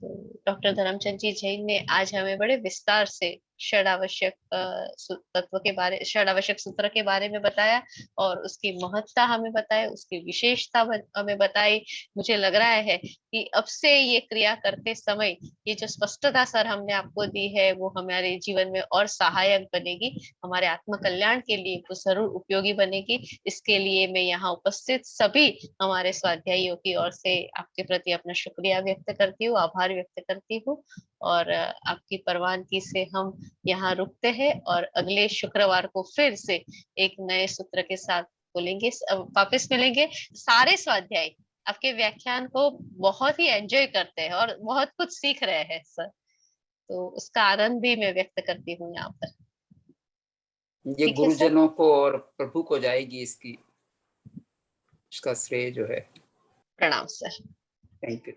तो डॉक्टर धर्मचंद जी जैन ने आज हमें बड़े विस्तार से षड आवश्यक तत्व के बारे, षड आवश्यक सूत्र के बारे में बताया और उसकी महत्ता हमें बताई, उसकी विशेषता हमें बताई। मुझे लग रहा है कि अब से ये क्रिया करते समय ये जो स्पष्टता सर हमने आपको दी है वो हमारे जीवन में और सहायक बनेगी, हमारे आत्म कल्याण के लिए वो जरूर उपयोगी बनेगी। इसके लिए मैं यहाँ उपस्थित सभी हमारे स्वाध्यायियों की ओर से आपके प्रति अपना शुक्रिया व्यक्त करती हूँ, आभार व्यक्त करती हूँ। और आपकी परवानगी से हम यहाँ रुकते हैं और अगले शुक्रवार को फिर से एक नए सूत्र के साथ बोलेंगे, वापस मिलेंगे। सारे स्वाध्याय आपके व्याख्यान को बहुत ही एंजॉय करते हैं और बहुत कुछ सीख रहे हैं सर, तो उसका आनंद भी मैं व्यक्त करती हूँ यहाँ पर। ये ठीक है सर, गुरुजनों को और प्रभु को जाएगी इसका श्रेय जो है। प्रणाम सर। Thank you.